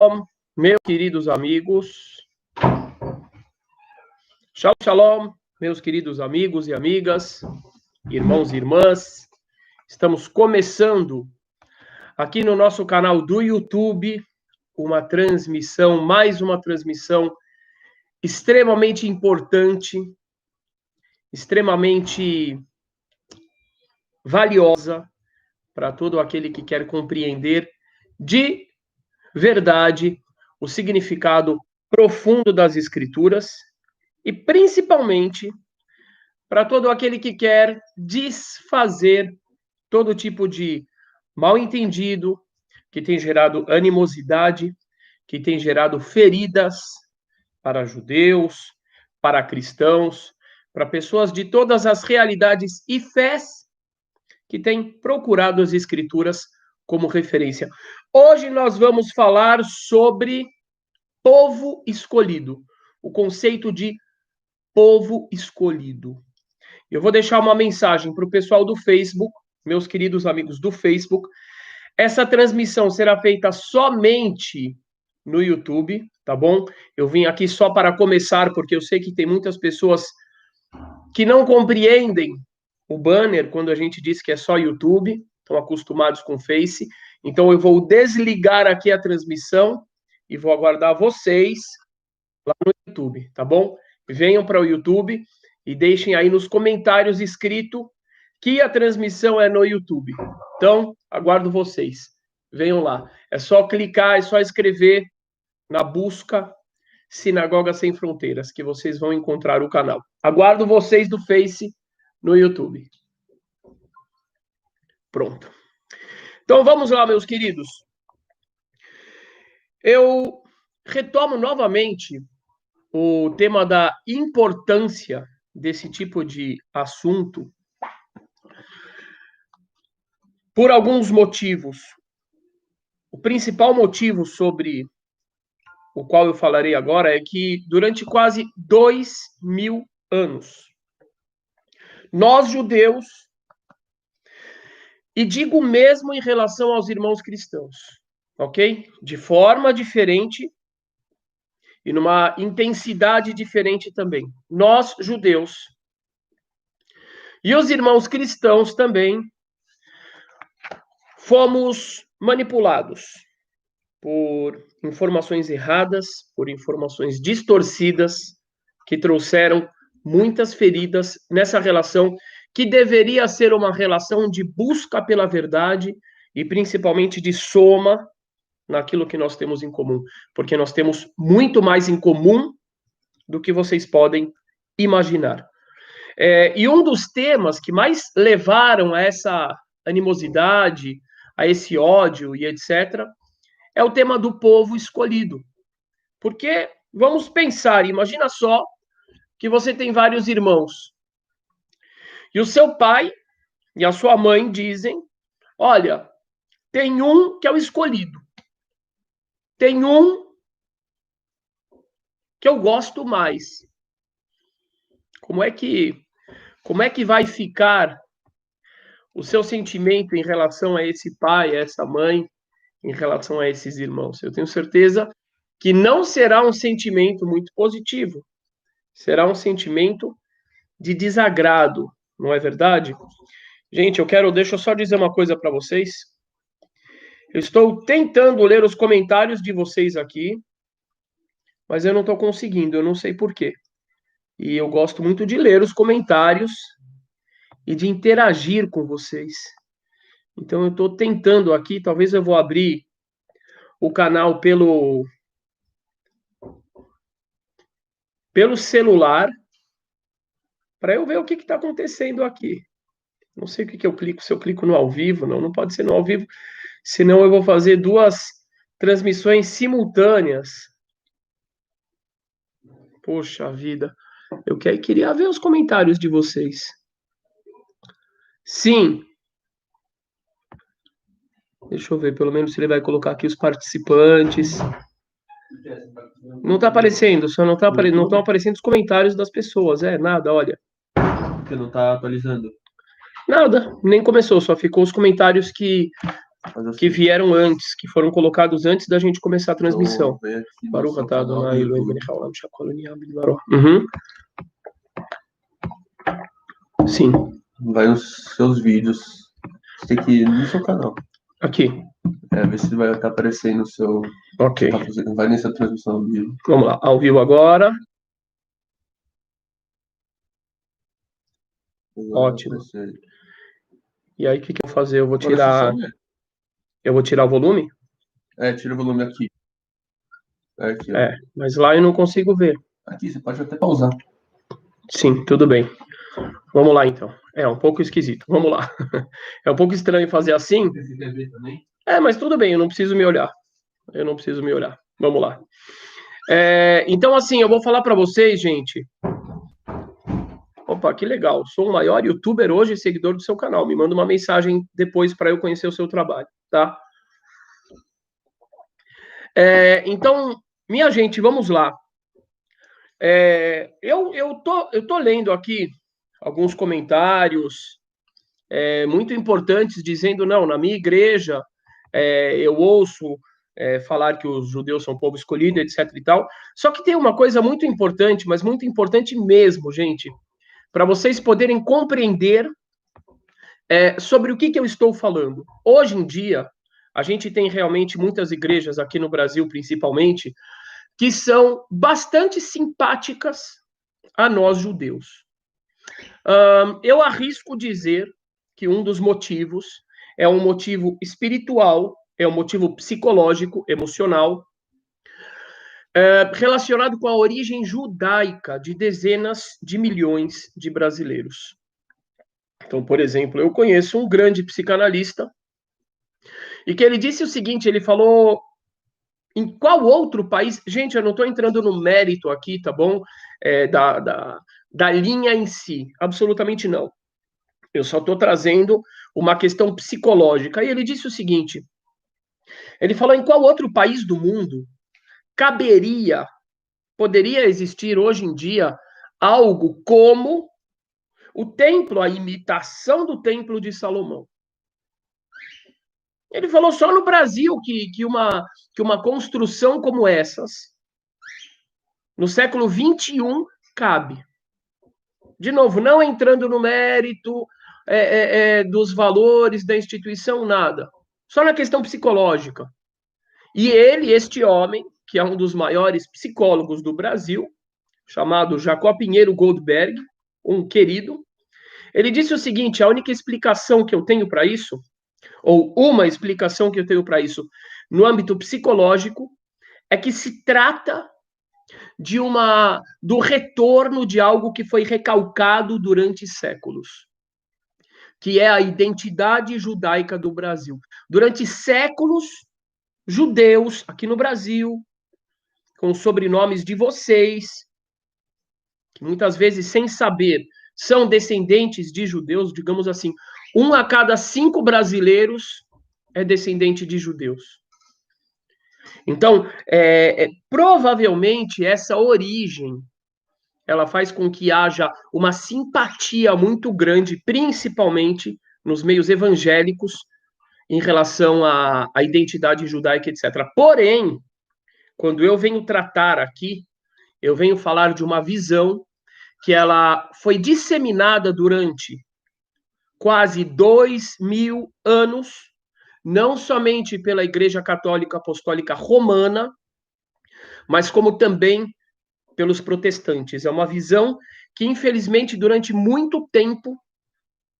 Shalom, meus queridos amigos. Shalom, shalom, meus queridos amigos e amigas, irmãos e irmãs. Estamos começando aqui no nosso canal do YouTube mais uma transmissão extremamente importante, extremamente valiosa para todo aquele que quer compreender de verdade o significado profundo das Escrituras e principalmente para todo aquele que quer desfazer todo tipo de mal-entendido que tem gerado animosidade, que tem gerado feridas para judeus, para cristãos, para pessoas de todas as realidades e fés que têm procurado as Escrituras como referência. Hoje nós vamos falar sobre povo escolhido, o conceito de povo escolhido. Eu vou deixar uma mensagem para o pessoal do Facebook, meus queridos amigos do Facebook. Essa transmissão será feita somente no YouTube, tá bom? Eu vim aqui só para começar, porque eu sei que tem muitas pessoas que não compreendem o banner quando a gente diz que é só YouTube, estão acostumados com Face. Então eu vou desligar aqui a transmissão e vou aguardar vocês lá no YouTube, tá bom? Venham para o YouTube e deixem aí nos comentários escrito que a transmissão é no YouTube. Então, aguardo vocês. Venham lá. É só clicar, é só escrever na busca Sinagoga Sem Fronteiras, que vocês vão encontrar o canal. Aguardo vocês do Face no YouTube. Pronto. Então, vamos lá, meus queridos. Eu retomo novamente o tema da importância desse tipo de assunto por alguns motivos. O principal motivo sobre o qual eu falarei agora é que durante quase 2000 anos, nós judeus, e digo mesmo em relação aos irmãos cristãos, ok? De forma diferente e numa intensidade diferente também. Nós, judeus, e os irmãos cristãos também, fomos manipulados por informações erradas, por informações distorcidas, que trouxeram muitas feridas nessa relação que deveria ser uma relação de busca pela verdade e principalmente de soma naquilo que nós temos em comum, porque nós temos muito mais em comum do que vocês podem imaginar. E um dos temas que mais levaram a essa animosidade, a esse ódio e etc., é o tema do povo escolhido. Porque, vamos pensar, imagina só que você tem vários irmãos. E o seu pai e a sua mãe dizem, olha, tem um que é o escolhido. Tem um que eu gosto mais. Como é que vai ficar o seu sentimento em relação a esse pai, a essa mãe, em relação a esses irmãos? Eu tenho certeza que não será um sentimento muito positivo. Será um sentimento de desagrado, não é verdade? Gente, deixa eu só dizer uma coisa para vocês. Eu estou tentando ler os comentários de vocês aqui, mas eu não estou conseguindo, eu não sei por quê. E eu gosto muito de ler os comentários e de interagir com vocês. Então eu estou tentando aqui, talvez eu vou abrir o canal pelo celular, para eu ver o que está acontecendo aqui. Não sei o que eu clico, se eu clico no ao vivo, não pode ser no ao vivo, senão eu vou fazer duas transmissões simultâneas. Poxa vida, eu queria ver os comentários de vocês. Sim. Deixa eu ver, pelo menos se ele vai colocar aqui os participantes. Não está aparecendo, só não estão aparecendo os comentários das pessoas. Nada, olha. Porque não está atualizando. Nada, nem começou, só ficou os comentários que que vieram antes, que foram colocados antes da gente começar a transmissão. Uhum. Sim. Vai os seus vídeos. Você tem que ir no seu canal. Aqui. Ver se vai estar aparecendo no seu... Ok. Vai nessa transmissão ao vivo. Vamos lá, ao vivo agora. Ótimo. E aí, o que eu vou fazer? Eu vou tirar... Eu vou tirar o volume? Tira o volume aqui. Aqui, mas lá eu não consigo ver. Aqui, você pode até pausar. Sim, tudo bem. Vamos lá, então. É um pouco esquisito. Vamos lá. É um pouco estranho fazer assim. Você quer ver também? Mas tudo bem, eu não preciso me olhar. Vamos lá. Então, assim, eu vou falar para vocês, gente. Opa, que legal. Sou o maior youtuber hoje e seguidor do seu canal. Me manda uma mensagem depois para eu conhecer o seu trabalho, tá? Então, minha gente, vamos lá. Eu tô lendo aqui alguns comentários muito importantes dizendo, não, na minha igreja eu ouço falar que os judeus são povo escolhido, etc e tal. Só que tem uma coisa muito importante, mas muito importante mesmo, gente, para vocês poderem compreender sobre o que eu estou falando. Hoje em dia, a gente tem realmente muitas igrejas aqui no Brasil, principalmente, que são bastante simpáticas a nós judeus. Eu arrisco dizer que um dos motivos é um motivo espiritual, é um motivo psicológico, emocional, relacionado com a origem judaica de dezenas de milhões de brasileiros. Então, por exemplo, eu conheço um grande psicanalista e que ele disse o seguinte, ele falou... Em qual outro país... Gente, eu não estou entrando no mérito aqui, tá bom? Da linha em si. Absolutamente não. Eu só estou trazendo uma questão psicológica. E ele disse o seguinte... Ele falou em qual outro país do mundo poderia existir hoje em dia algo como o templo, a imitação do templo de Salomão. Ele falou só no Brasil que uma construção como essas, no século XXI, cabe. De novo, não entrando no mérito dos valores da instituição, nada. Só na questão psicológica. E ele, este homem, que é um dos maiores psicólogos do Brasil, chamado Jacó Pinheiro Goldberg, um querido, ele disse o seguinte, a única explicação que eu tenho para isso, ou uma explicação que eu tenho para isso, no âmbito psicológico, é que se trata do retorno de algo que foi recalcado durante séculos, que é a identidade judaica do Brasil. Durante séculos, judeus aqui no Brasil, com os sobrenomes de vocês, que muitas vezes, sem saber, são descendentes de judeus, digamos assim, 1 a cada 5 brasileiros é descendente de judeus. Então, provavelmente, essa origem, ela faz com que haja uma simpatia muito grande, principalmente nos meios evangélicos, em relação à identidade judaica, etc. Porém, quando eu venho tratar aqui, eu venho falar de uma visão que ela foi disseminada durante quase 2000 anos, não somente pela Igreja Católica Apostólica Romana, mas como também pelos protestantes. É uma visão que, infelizmente, durante muito tempo,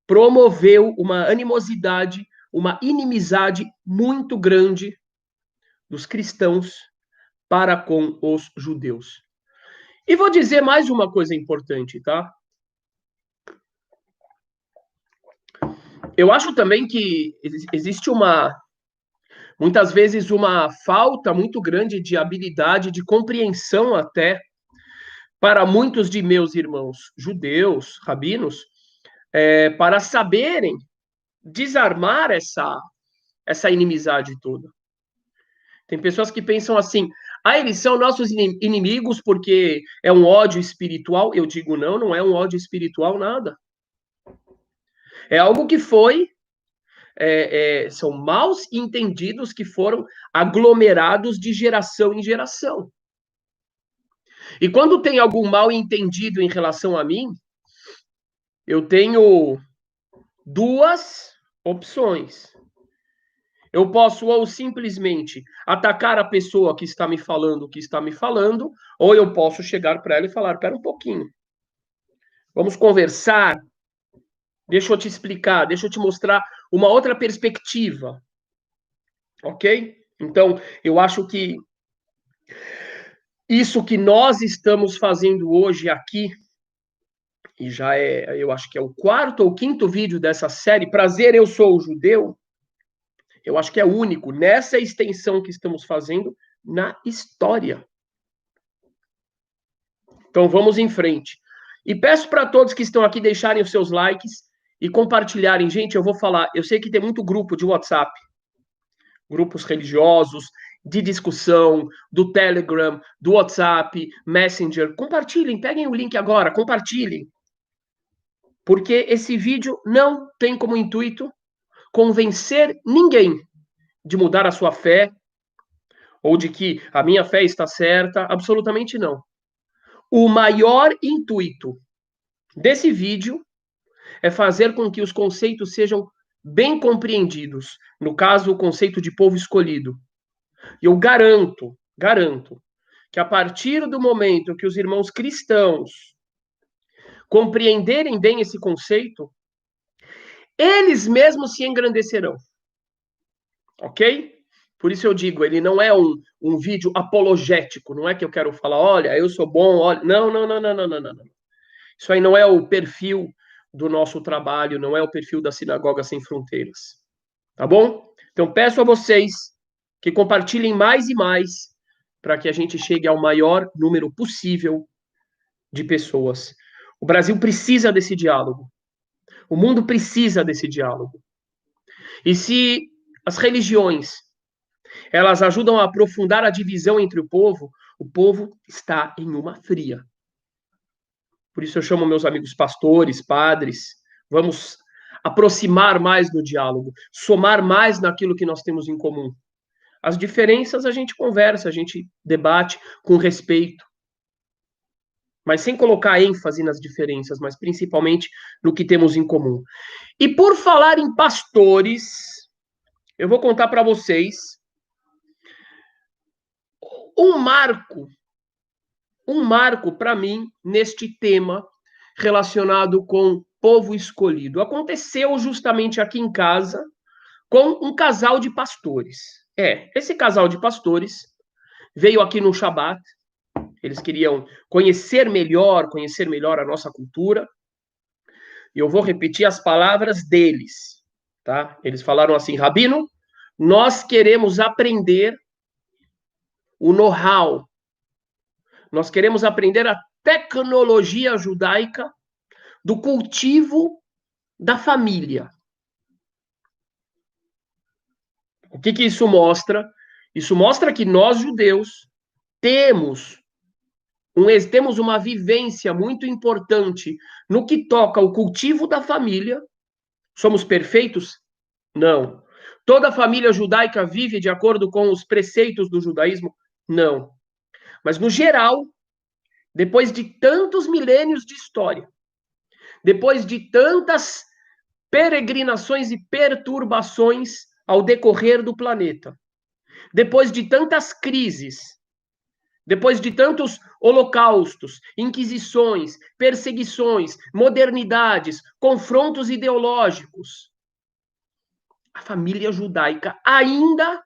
promoveu uma animosidade, uma inimizade muito grande dos cristãos para com os judeus. E vou dizer mais uma coisa importante, tá? Eu acho também que existe muitas vezes uma falta muito grande de habilidade, de compreensão até, para muitos de meus irmãos judeus, rabinos, para saberem desarmar essa inimizade toda. Tem pessoas que pensam assim, eles são nossos inimigos porque é um ódio espiritual. Eu digo, não é um ódio espiritual, nada. É algo que foi são maus entendidos que foram aglomerados de geração em geração. E quando tem algum mal entendido em relação a mim, eu tenho duas opções. Eu posso ou simplesmente atacar a pessoa que está me falando o que está me falando, ou eu posso chegar para ela e falar, pera um pouquinho, vamos conversar, deixa eu te explicar, deixa eu te mostrar uma outra perspectiva, ok? Então, eu acho que isso que nós estamos fazendo hoje aqui, e já eu acho que é o 4º ou 5º vídeo dessa série, Prazer, Eu Sou Judeu, eu acho que é único nessa extensão que estamos fazendo na história. Então vamos em frente. E peço para todos que estão aqui deixarem os seus likes e compartilharem. Gente, eu vou falar, eu sei que tem muito grupo de WhatsApp, grupos religiosos, de discussão, do Telegram, do WhatsApp, Messenger. Compartilhem, peguem o link agora, compartilhem. Porque esse vídeo não tem como intuito convencer ninguém de mudar a sua fé ou de que a minha fé está certa, absolutamente não. O maior intuito desse vídeo é fazer com que os conceitos sejam bem compreendidos. No caso, o conceito de povo escolhido. E eu garanto que a partir do momento que os irmãos cristãos compreenderem bem esse conceito, eles mesmos se engrandecerão. Ok? Por isso eu digo, ele não é um vídeo apologético, não é que eu quero falar, olha, eu sou bom, olha. Não. Isso aí não é o perfil do nosso trabalho, não é o perfil da Sinagoga Sem Fronteiras. Tá bom? Então peço a vocês que compartilhem mais e mais para que a gente chegue ao maior número possível de pessoas. O Brasil precisa desse diálogo. O mundo precisa desse diálogo. E se as religiões elas ajudam a aprofundar a divisão entre o povo está em uma fria. Por isso eu chamo meus amigos pastores, padres, vamos aproximar mais no diálogo, somar mais naquilo que nós temos em comum. As diferenças a gente conversa, a gente debate com respeito, mas sem colocar ênfase nas diferenças, mas principalmente no que temos em comum. E por falar em pastores, eu vou contar para vocês um marco para mim neste tema relacionado com povo escolhido. Aconteceu justamente aqui em casa com um casal de pastores. Esse casal de pastores veio aqui no Shabat. Eles queriam conhecer melhor a nossa cultura. E eu vou repetir as palavras deles, tá? Eles falaram assim, Rabino, nós queremos aprender o know-how. Nós queremos aprender a tecnologia judaica do cultivo da família. O que isso mostra? Isso mostra que nós, judeus, temos uma vivência muito importante no que toca ao cultivo da família. Somos perfeitos? Não. Toda a família judaica vive de acordo com os preceitos do judaísmo? Não. Mas, no geral, depois de tantos milênios de história, depois de tantas peregrinações e perturbações ao decorrer do planeta, depois de tantas crises, depois de tantos holocaustos, inquisições, perseguições, modernidades, confrontos ideológicos, a família judaica ainda,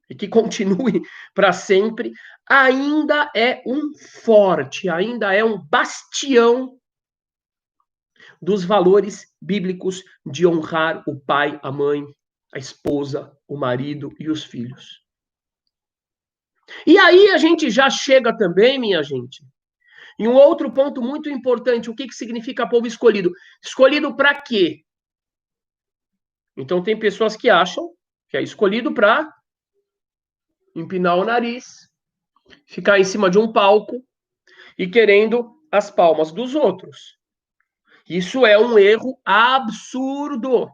e que continue para sempre, ainda é um forte, ainda é um bastião dos valores bíblicos de honrar o pai, a mãe, a esposa, o marido e os filhos. E aí a gente já chega também, minha gente, em um outro ponto muito importante. O que significa povo escolhido? Escolhido para quê? Então tem pessoas que acham que é escolhido para empinar o nariz, ficar em cima de um palco e querendo as palmas dos outros. Isso é um erro absurdo.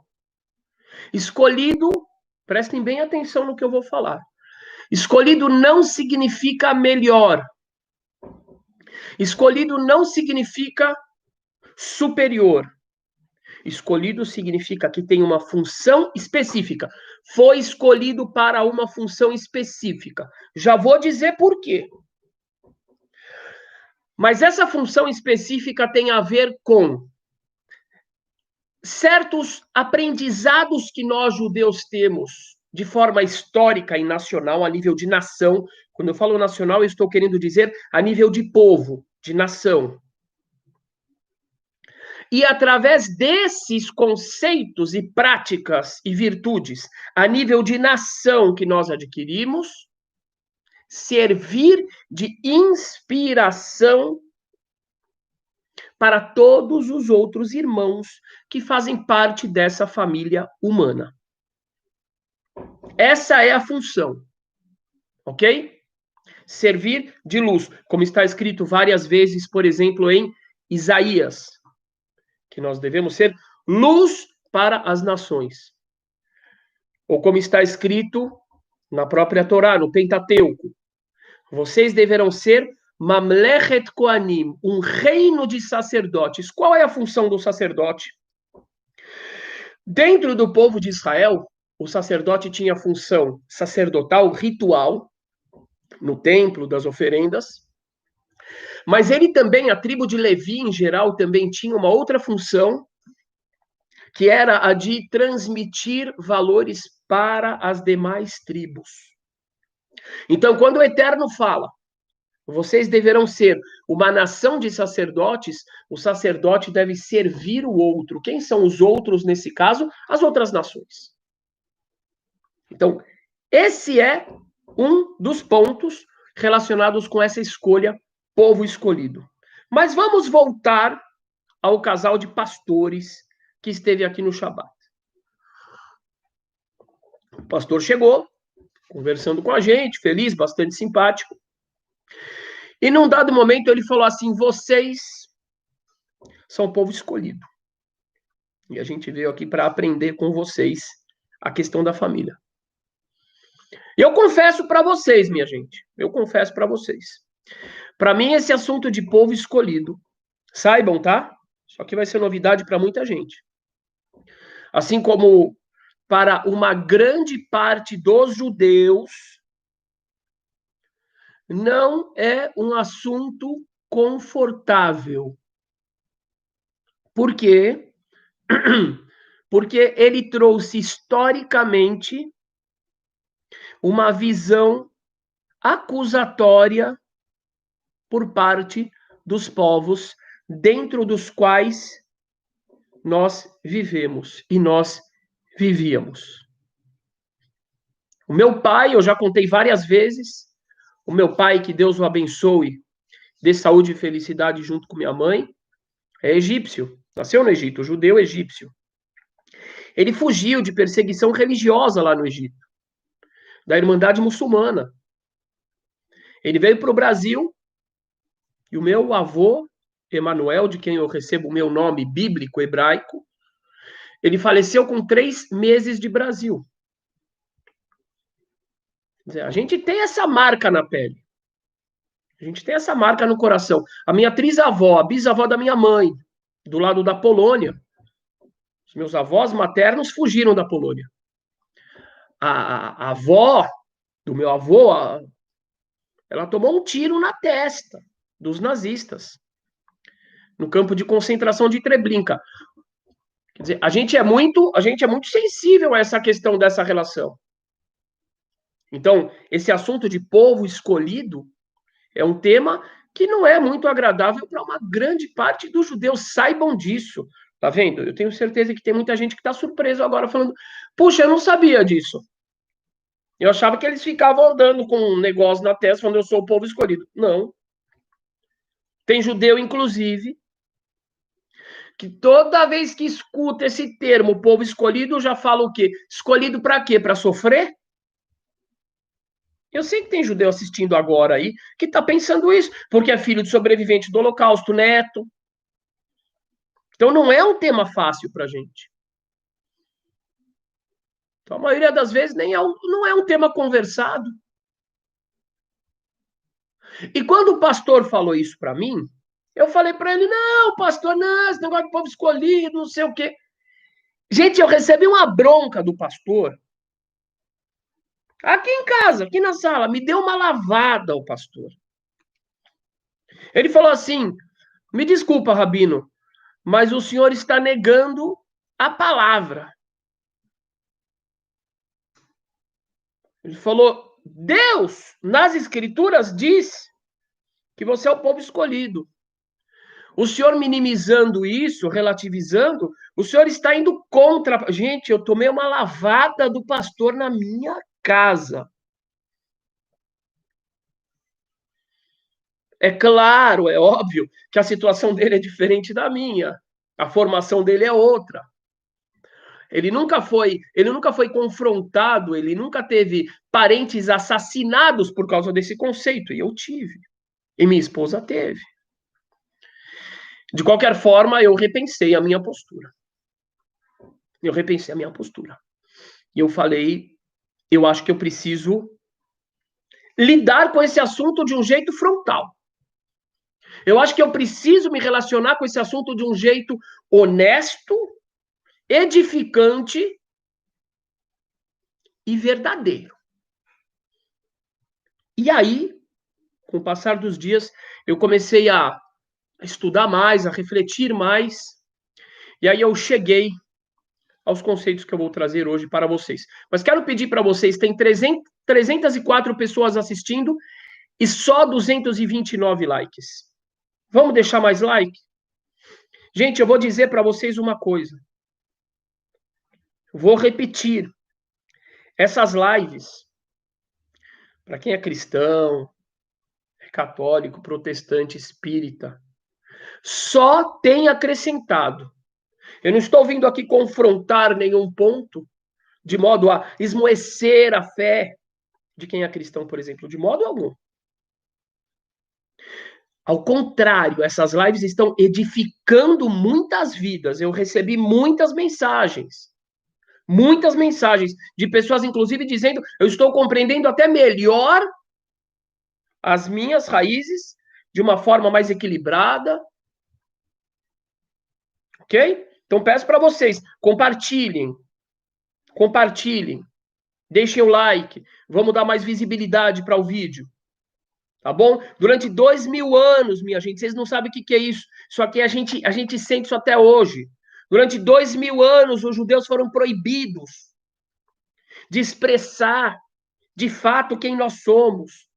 Escolhido, prestem bem atenção no que eu vou falar. Escolhido não significa melhor. Escolhido não significa superior. Escolhido significa que tem uma função específica. Foi escolhido para uma função específica. Já vou dizer por quê. Mas essa função específica tem a ver com certos aprendizados que nós judeus temos de forma histórica e nacional, a nível de nação. Quando eu falo nacional, eu estou querendo dizer a nível de povo, de nação. E através desses conceitos e práticas e virtudes, a nível de nação que nós adquirimos, servir de inspiração para todos os outros irmãos que fazem parte dessa família humana. Essa é a função, ok? Servir de luz, como está escrito várias vezes, por exemplo, em Isaías, que nós devemos ser luz para as nações. Ou como está escrito na própria Torá, no Pentateuco, vocês deverão ser Mamlechet Koanim, um reino de sacerdotes. Qual é a função do sacerdote? Dentro do povo de Israel, o sacerdote tinha a função sacerdotal, ritual, no templo, das oferendas, mas ele também, a tribo de Levi em geral, também tinha uma outra função, que era a de transmitir valores para as demais tribos. Então, quando o Eterno fala, vocês deverão ser uma nação de sacerdotes, o sacerdote deve servir o outro. Quem são os outros nesse caso? As outras nações. Então, esse é um dos pontos relacionados com essa escolha, povo escolhido. Mas vamos voltar ao casal de pastores que esteve aqui no Shabat. O pastor chegou, conversando com a gente, feliz, bastante simpático. E num dado momento ele falou assim, vocês são povo escolhido. E a gente veio aqui para aprender com vocês a questão da família. E eu confesso para vocês, minha gente, eu confesso para vocês. Para mim, esse assunto de povo escolhido, saibam, tá? Só que vai ser novidade para muita gente. Assim como para uma grande parte dos judeus, não é um assunto confortável. Por quê? Porque ele trouxe historicamente uma visão acusatória por parte dos povos dentro dos quais nós vivemos e nós vivíamos. O meu pai, eu já contei várias vezes, o meu pai, que Deus o abençoe, dê saúde e felicidade junto com minha mãe, é egípcio, nasceu no Egito, judeu egípcio. Ele fugiu de perseguição religiosa lá no Egito, da Irmandade Muçulmana. Ele veio para o Brasil e o meu avô, Emanuel, de quem eu recebo o meu nome bíblico hebraico, ele faleceu com 3 meses de Brasil. Quer dizer, a gente tem essa marca na pele. A gente tem essa marca no coração. A minha trisavó, a bisavó da minha mãe, do lado da Polônia. Os meus avós maternos fugiram da Polônia. A avó do meu avô, ela tomou um tiro na testa dos nazistas, no campo de concentração de Treblinka. Quer dizer, a gente é muito sensível a essa questão dessa relação. Então, esse assunto de povo escolhido é um tema que não é muito agradável para uma grande parte dos judeus. Saibam disso. Tá vendo? Eu tenho certeza que tem muita gente que está surpreso agora, falando, puxa, eu não sabia disso. Eu achava que eles ficavam andando com um negócio na testa, falando, eu sou o povo escolhido. Não. Tem judeu, inclusive, que toda vez que escuta esse termo, povo escolhido, já fala o quê? Escolhido para quê? Para sofrer? Eu sei que tem judeu assistindo agora aí que está pensando isso, porque é filho de sobrevivente do Holocausto, neto. Então não é um tema fácil para a gente. Então, a maioria das vezes não é um tema conversado. E quando o pastor falou isso para mim, eu falei para ele, não, pastor, não, esse negócio de povo escolhido, não sei o quê. Gente, eu recebi uma bronca do pastor, aqui em casa, aqui na sala, me deu uma lavada o pastor. Ele falou assim, me desculpa, Rabino, mas o senhor está negando a palavra. Ele falou, Deus, nas escrituras, diz que você é o povo escolhido. O senhor minimizando isso, relativizando, o senhor está indo contra. Gente, eu tomei uma lavada do pastor na minha casa. É claro, é óbvio que a situação dele é diferente da minha. A formação dele é outra. Ele nunca foi confrontado, ele nunca teve parentes assassinados por causa desse conceito, e eu tive. E minha esposa teve. De qualquer forma, eu repensei a minha postura. E eu falei, eu acho que eu preciso lidar com esse assunto de um jeito frontal. Eu acho que eu preciso me relacionar com esse assunto de um jeito honesto, edificante e verdadeiro. E aí, com o passar dos dias, eu comecei a estudar mais, a refletir mais, e aí eu cheguei aos conceitos que eu vou trazer hoje para vocês. Mas quero pedir para vocês, tem 304 pessoas assistindo e só 229 likes. Vamos deixar mais like? Gente, eu vou dizer para vocês uma coisa. Vou repetir. Essas lives, para quem é cristão, é católico, protestante, espírita, só tem acrescentado. Eu não estou vindo aqui confrontar nenhum ponto, de modo a esmoecer a fé de quem é cristão, por exemplo, de modo algum. Ao contrário, essas lives estão edificando muitas vidas. Eu recebi muitas mensagens de pessoas, inclusive, dizendo: eu estou compreendendo até melhor as minhas raízes de uma forma mais equilibrada. Ok? Então, peço para vocês, compartilhem, deixem o like, vamos dar mais visibilidade para o vídeo. Tá bom? Durante 2000 anos, minha gente, vocês não sabem o que é isso. Isso aqui a gente sente isso até hoje. Durante 2000 anos, os judeus foram proibidos de expressar, de fato, quem nós somos.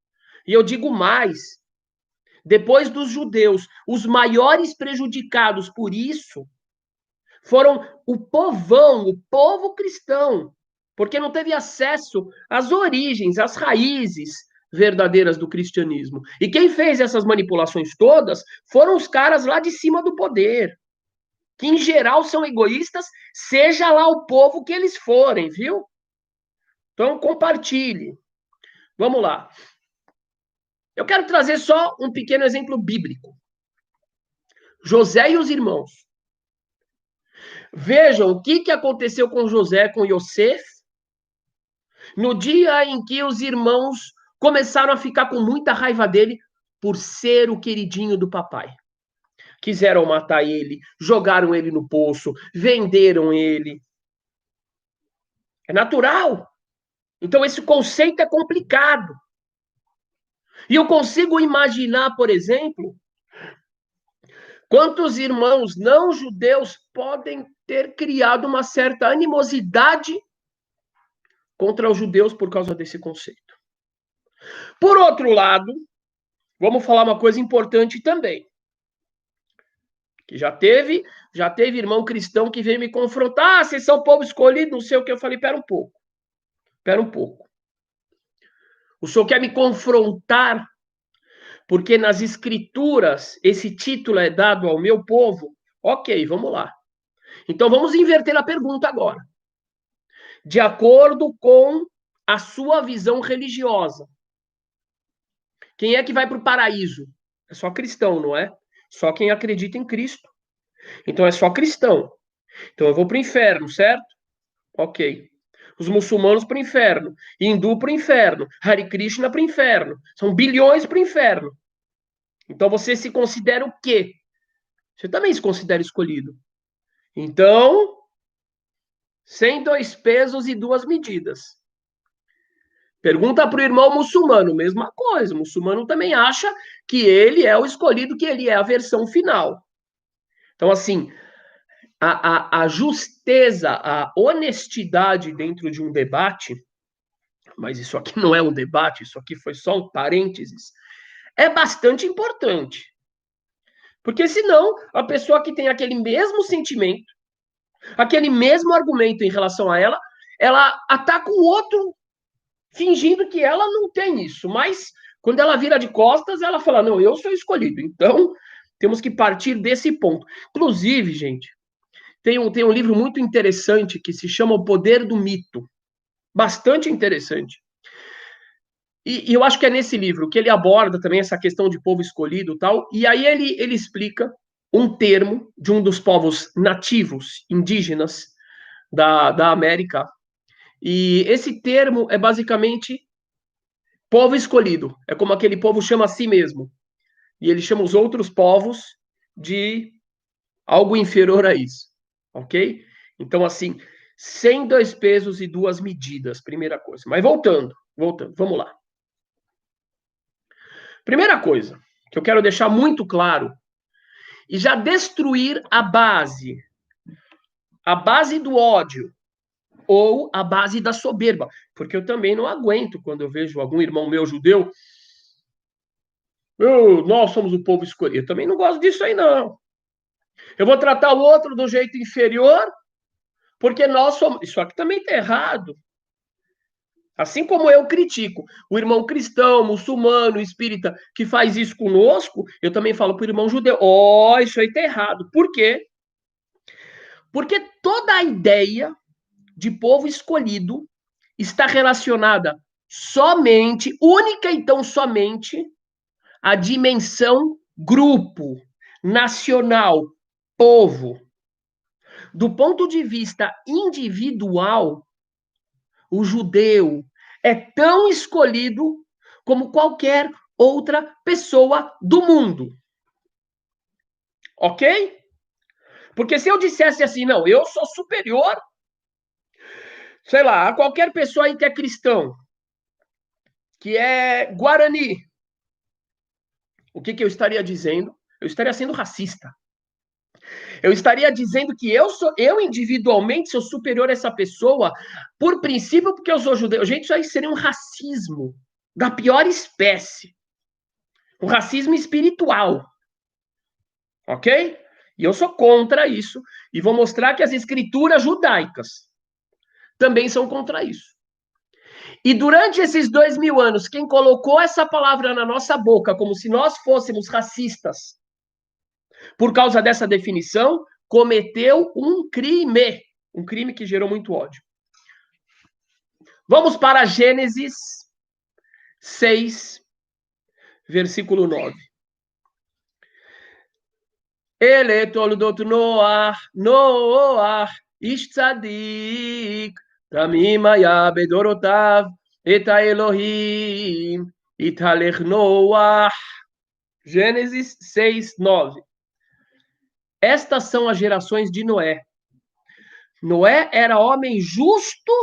E eu digo mais, depois dos judeus, os maiores prejudicados por isso foram o povão, o povo cristão, porque não teve acesso às origens, às raízes verdadeiras do cristianismo. E quem fez essas manipulações todas foram os caras lá de cima do poder, que em geral são egoístas, seja lá o povo que eles forem, viu? Então, compartilhe. Vamos lá. Eu quero trazer só um pequeno exemplo bíblico. José e os irmãos. Vejam o que aconteceu com José, com Yosef, no dia em que os irmãos começaram a ficar com muita raiva dele por ser o queridinho do papai. Quiseram matar ele, jogaram ele no poço, venderam ele. É natural. Então, esse conceito é complicado. E eu consigo imaginar, por exemplo, quantos irmãos não judeus podem ter criado uma certa animosidade contra os judeus por causa desse conceito. Por outro lado, vamos falar uma coisa importante também. Que já teve irmão cristão que veio me confrontar, vocês são povo escolhido, não sei o que. Eu falei, pera um pouco. O senhor quer me confrontar porque nas escrituras esse título é dado ao meu povo? Ok, vamos lá. Então vamos inverter a pergunta agora. De acordo com a sua visão religiosa, quem é que vai para o paraíso? É só cristão, não é? Só quem acredita em Cristo. Então é só cristão. Então eu vou para o inferno, certo? Ok. Os muçulmanos para o inferno, hindu para o inferno, Hare Krishna para o inferno. São bilhões para o inferno. Então você se considera o quê? Você também se considera escolhido. Então, sem dois pesos e duas medidas. Pergunta para o irmão muçulmano, mesma coisa. O muçulmano também acha que ele é o escolhido, que ele é a versão final. Então, assim, a justeza, a honestidade dentro de um debate, mas isso aqui não é um debate, isso aqui foi só um parênteses, é bastante importante. Porque senão, a pessoa que tem aquele mesmo sentimento, aquele mesmo argumento em relação a ela, ela ataca o outro fingindo que ela não tem isso. Mas, quando ela vira de costas, ela fala, não, eu sou escolhido. Então, temos que partir desse ponto. Inclusive, gente, tem um livro muito interessante que se chama O Poder do Mito. Bastante interessante. E eu acho que é nesse livro que ele aborda também essa questão de povo escolhido e tal. E aí ele explica um termo de um dos povos nativos, indígenas da América. E esse termo é basicamente povo escolhido. É como aquele povo chama a si mesmo. E ele chama os outros povos de algo inferior a isso. Ok? Então, assim, sem dois pesos e duas medidas, primeira coisa. Mas voltando, vamos lá. Primeira coisa que eu quero deixar muito claro e já destruir a base do ódio ou a base da soberba, porque eu também não aguento quando eu vejo algum irmão meu judeu, nós somos o povo escolhido. Eu também não gosto disso aí, não. Eu vou tratar o outro do jeito inferior, porque nós somos... Isso aqui também está errado. Assim como eu critico o irmão cristão, muçulmano, espírita, que faz isso conosco, eu também falo para o irmão judeu, isso aí está errado. Por quê? Porque toda a ideia de povo escolhido está relacionada somente, única e tão somente, à dimensão grupo, nacional, povo. Do ponto de vista individual, o judeu é tão escolhido como qualquer outra pessoa do mundo. Ok? Porque se eu dissesse assim, não, eu sou superior, sei lá, a qualquer pessoa aí que é cristão, que é guarani, o que eu estaria dizendo? Eu estaria sendo racista. Eu estaria dizendo que eu individualmente sou superior a essa pessoa, por princípio, porque eu sou judeu. Gente, isso aí seria um racismo da pior espécie. Um racismo espiritual. Ok? E eu sou contra isso. E vou mostrar que as escrituras judaicas também são contra isso. E durante esses 2000 anos, quem colocou essa palavra na nossa boca, como se nós fôssemos racistas, por causa dessa definição, cometeu um crime que gerou muito ódio. Vamos para Gênesis 6, versículo 9. Ele toldot Noach, ish tzadik, tamim haya bedorotav, et Elohim, italech Noach. Gênesis 6, 9. Estas são as gerações de Noé. Noé era homem justo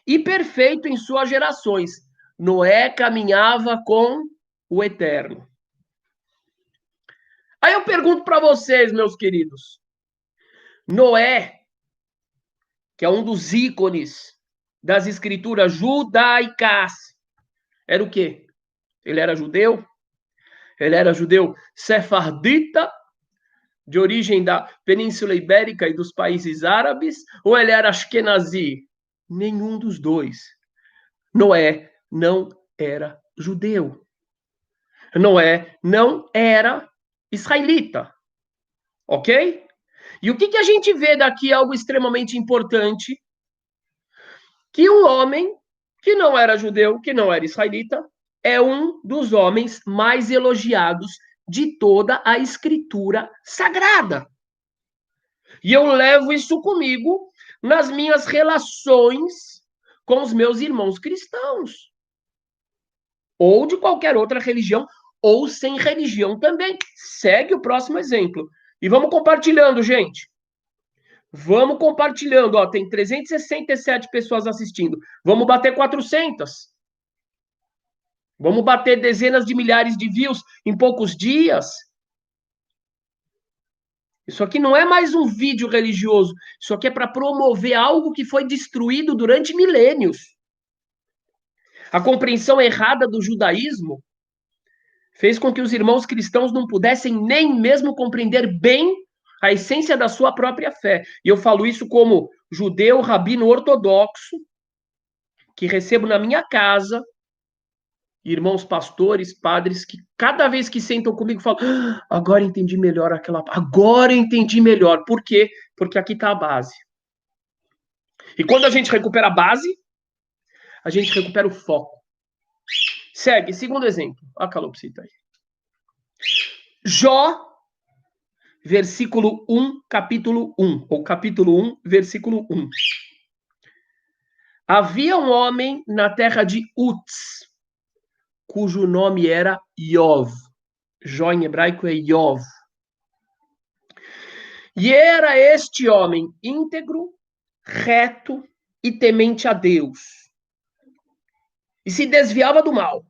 e perfeito em suas gerações. Noé caminhava com o Eterno. Aí eu pergunto para vocês, meus queridos. Noé, que é um dos ícones das escrituras judaicas, era o quê? Ele era judeu? Ele era judeu sefardita, de origem da Península Ibérica e dos países árabes, ou ele era ashkenazi? Nenhum dos dois. Noé não era judeu. Noé não era israelita. Ok? E o que a gente vê daqui? Algo extremamente importante. Que um homem que não era judeu, que não era israelita, é um dos homens mais elogiados de toda a escritura sagrada. E eu levo isso comigo nas minhas relações com os meus irmãos cristãos, ou de qualquer outra religião, ou sem religião também. Segue o próximo exemplo. E vamos compartilhando, gente. Vamos compartilhando. Ó, tem 367 pessoas assistindo. Vamos bater 400. Vamos bater dezenas de milhares de views em poucos dias. Isso aqui não é mais um vídeo religioso. Isso aqui é para promover algo que foi destruído durante milênios. A compreensão errada do judaísmo fez com que os irmãos cristãos não pudessem nem mesmo compreender bem a essência da sua própria fé. E eu falo isso como judeu, rabino ortodoxo, que recebo na minha casa irmãos pastores, padres, que cada vez que sentam comigo falam, agora entendi melhor aquela... Agora entendi melhor. Por quê? Porque aqui está a base. E quando a gente recupera a base, a gente recupera o foco. Segue, segundo exemplo. A calopsita aí. Jó, versículo 1, capítulo 1. Ou capítulo 1, versículo 1. Havia um homem na terra de Uz, cujo nome era Iov. Jó em hebraico é Iov. E era este homem íntegro, reto e temente a Deus. E se desviava do mal.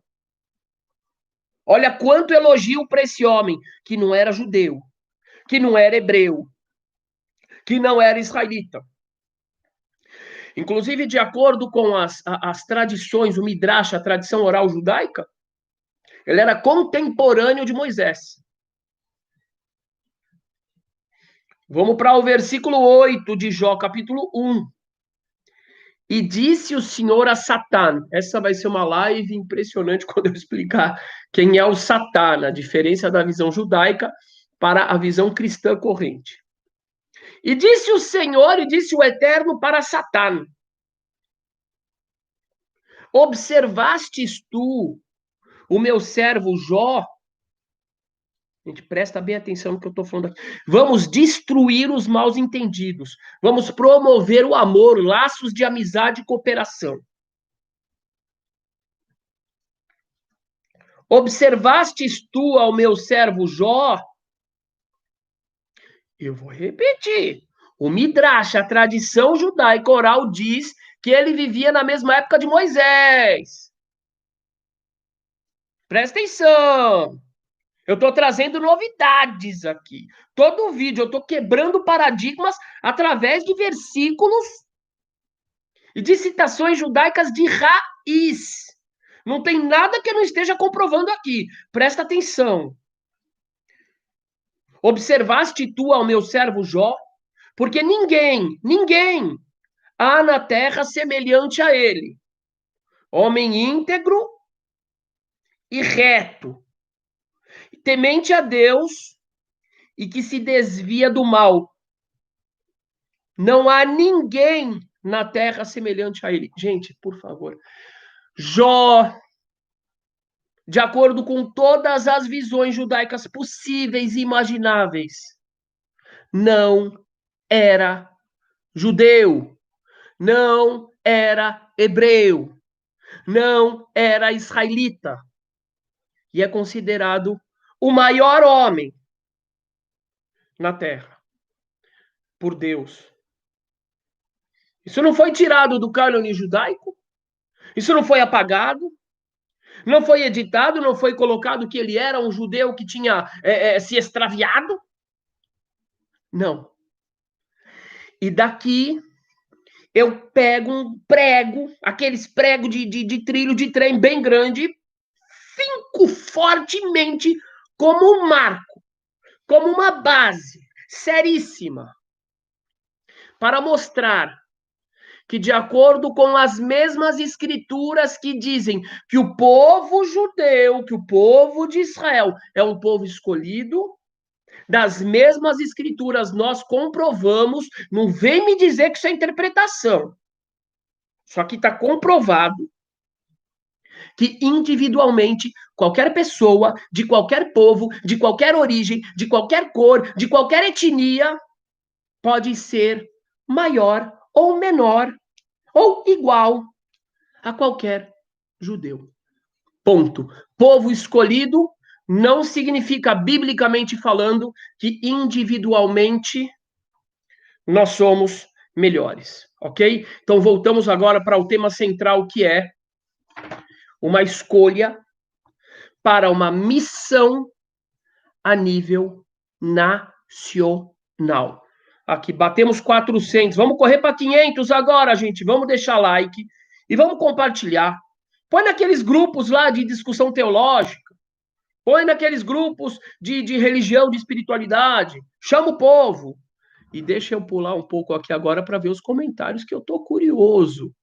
Olha quanto elogio para esse homem, que não era judeu, que não era hebreu, que não era israelita. Inclusive, de acordo com as tradições, o Midrash, a tradição oral judaica, ele era contemporâneo de Moisés. Vamos para o versículo 8 de Jó, capítulo 1. E disse o Senhor a Satã. Essa vai ser uma live impressionante quando eu explicar quem é o Satã, a diferença da visão judaica para a visão cristã corrente. E disse o Senhor, e disse o Eterno para Satã: observastes tu o meu servo Jó? Gente, presta bem atenção no que eu estou falando aqui. Vamos destruir os mal entendidos. Vamos promover o amor, laços de amizade e cooperação. Observastes tu ao meu servo Jó? Eu vou repetir. O Midrash, a tradição judaica oral, diz que ele vivia na mesma época de Moisés. Presta atenção. Eu estou trazendo novidades aqui. Todo vídeo eu estou quebrando paradigmas através de versículos e de citações judaicas de raiz. Não tem nada que eu não esteja comprovando aqui. Presta atenção. Observaste tu ao meu servo Jó? Porque ninguém há na terra semelhante a ele. Homem íntegro e reto, temente a Deus e que se desvia do mal. Não há ninguém na terra semelhante a ele. Gente, por favor. Jó, de acordo com todas as visões judaicas possíveis e imagináveis, não era judeu, não era hebreu, não era israelita. E é considerado o maior homem na terra por Deus. Isso não foi tirado do cânone judaico? Isso não foi apagado? Não foi editado? Não foi colocado que ele era um judeu que tinha se extraviado? Não. E daqui eu pego um prego, aqueles pregos de trilho de trem bem grande, finco fortemente como um marco, como uma base seríssima, para mostrar que, de acordo com as mesmas escrituras que dizem que o povo judeu, que o povo de Israel é um povo escolhido, das mesmas escrituras nós comprovamos, não vem me dizer que isso é interpretação. Isso aqui está comprovado que individualmente, qualquer pessoa, de qualquer povo, de qualquer origem, de qualquer cor, de qualquer etnia, pode ser maior ou menor, ou igual a qualquer judeu. Ponto. Povo escolhido não significa, biblicamente falando, que individualmente nós somos melhores, ok? Então, voltamos agora para o tema central, que é uma escolha para uma missão a nível nacional. Aqui, batemos 400. Vamos correr para 500 agora, gente. Vamos deixar like e vamos compartilhar. Põe naqueles grupos lá de discussão teológica. Põe naqueles grupos de religião, de espiritualidade. Chama o povo. E deixa eu pular um pouco aqui agora para ver os comentários, que eu estou curioso.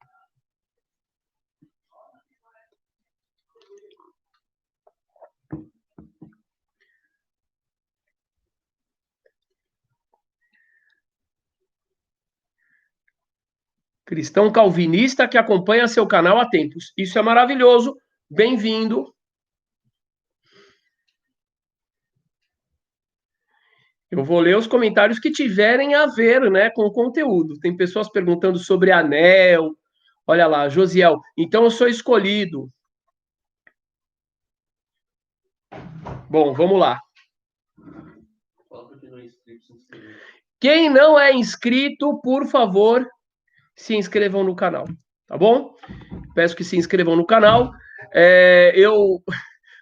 Cristão calvinista que acompanha seu canal há tempos. Isso é maravilhoso. Bem-vindo. Eu vou ler os comentários que tiverem a ver, né, com o conteúdo. Tem pessoas perguntando sobre anel. Olha lá, Josiel. Então eu sou escolhido. Bom, vamos lá. Quem não é inscrito, por favor, se inscrevam no canal, tá bom? Peço que se inscrevam no canal. Eu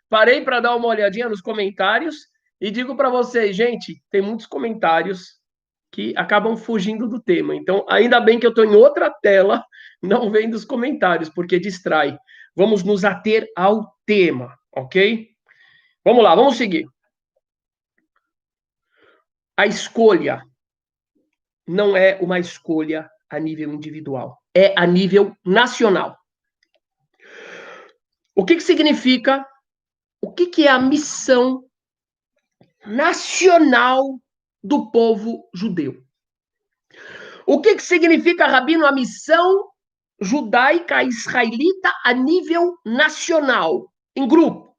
parei para dar uma olhadinha nos comentários e digo para vocês, gente, tem muitos comentários que acabam fugindo do tema. Então, ainda bem que eu estou em outra tela, não vendo os comentários, porque distrai. Vamos nos ater ao tema, ok? Vamos lá, vamos seguir. A escolha não é uma escolha a nível individual, é a nível nacional. O que significa? O que é a missão nacional do povo judeu? O que significa, Rabino, a missão judaica israelita a nível nacional, em grupo,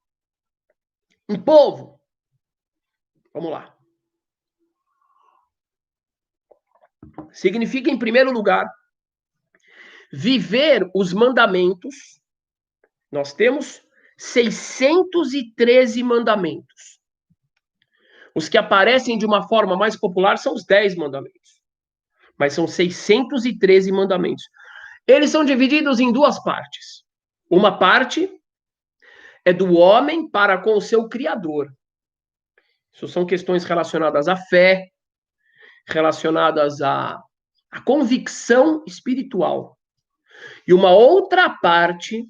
em povo? Vamos lá. Significa, em primeiro lugar, viver os mandamentos. Nós temos 613 mandamentos. Os que aparecem de uma forma mais popular são os 10 mandamentos. Mas são 613 mandamentos. Eles são divididos em duas partes. Uma parte é do homem para com o seu Criador. Isso são questões relacionadas à fé, relacionadas à convicção espiritual. E uma outra parte,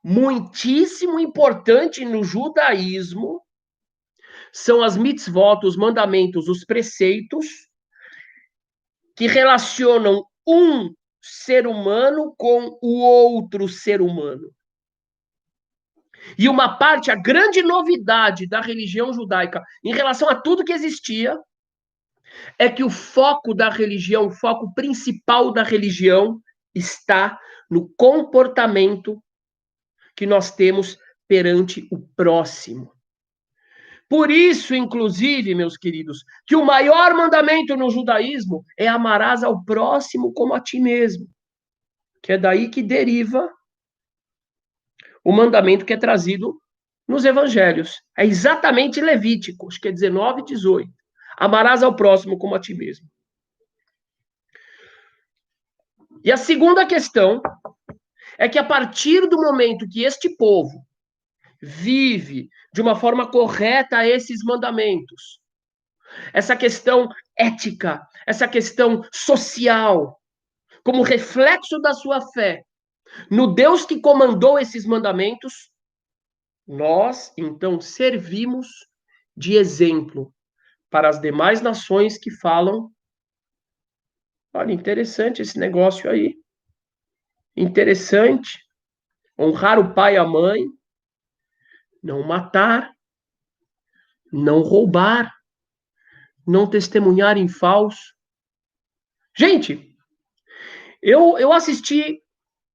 muitíssimo importante no judaísmo, são as mitzvot, os mandamentos, os preceitos, que relacionam um ser humano com o outro ser humano. E uma parte, a grande novidade da religião judaica em relação a tudo que existia, é que o foco da religião, o foco principal da religião, está no comportamento que nós temos perante o próximo. Por isso, inclusive, meus queridos, que o maior mandamento no judaísmo é amarás ao próximo como a ti mesmo. Que é daí que deriva o mandamento que é trazido nos evangelhos. É exatamente Levítico, acho que é 19 e 18. Amarás ao próximo como a ti mesmo. E a segunda questão é que a partir do momento que este povo vive de uma forma correta esses mandamentos, essa questão ética, essa questão social, como reflexo da sua fé no Deus que comandou esses mandamentos, nós, então, servimos de exemplo para as demais nações que falam: olha, interessante esse negócio aí. Interessante. Honrar o pai e a mãe, não matar, não roubar, não testemunhar em falso. Gente, eu assisti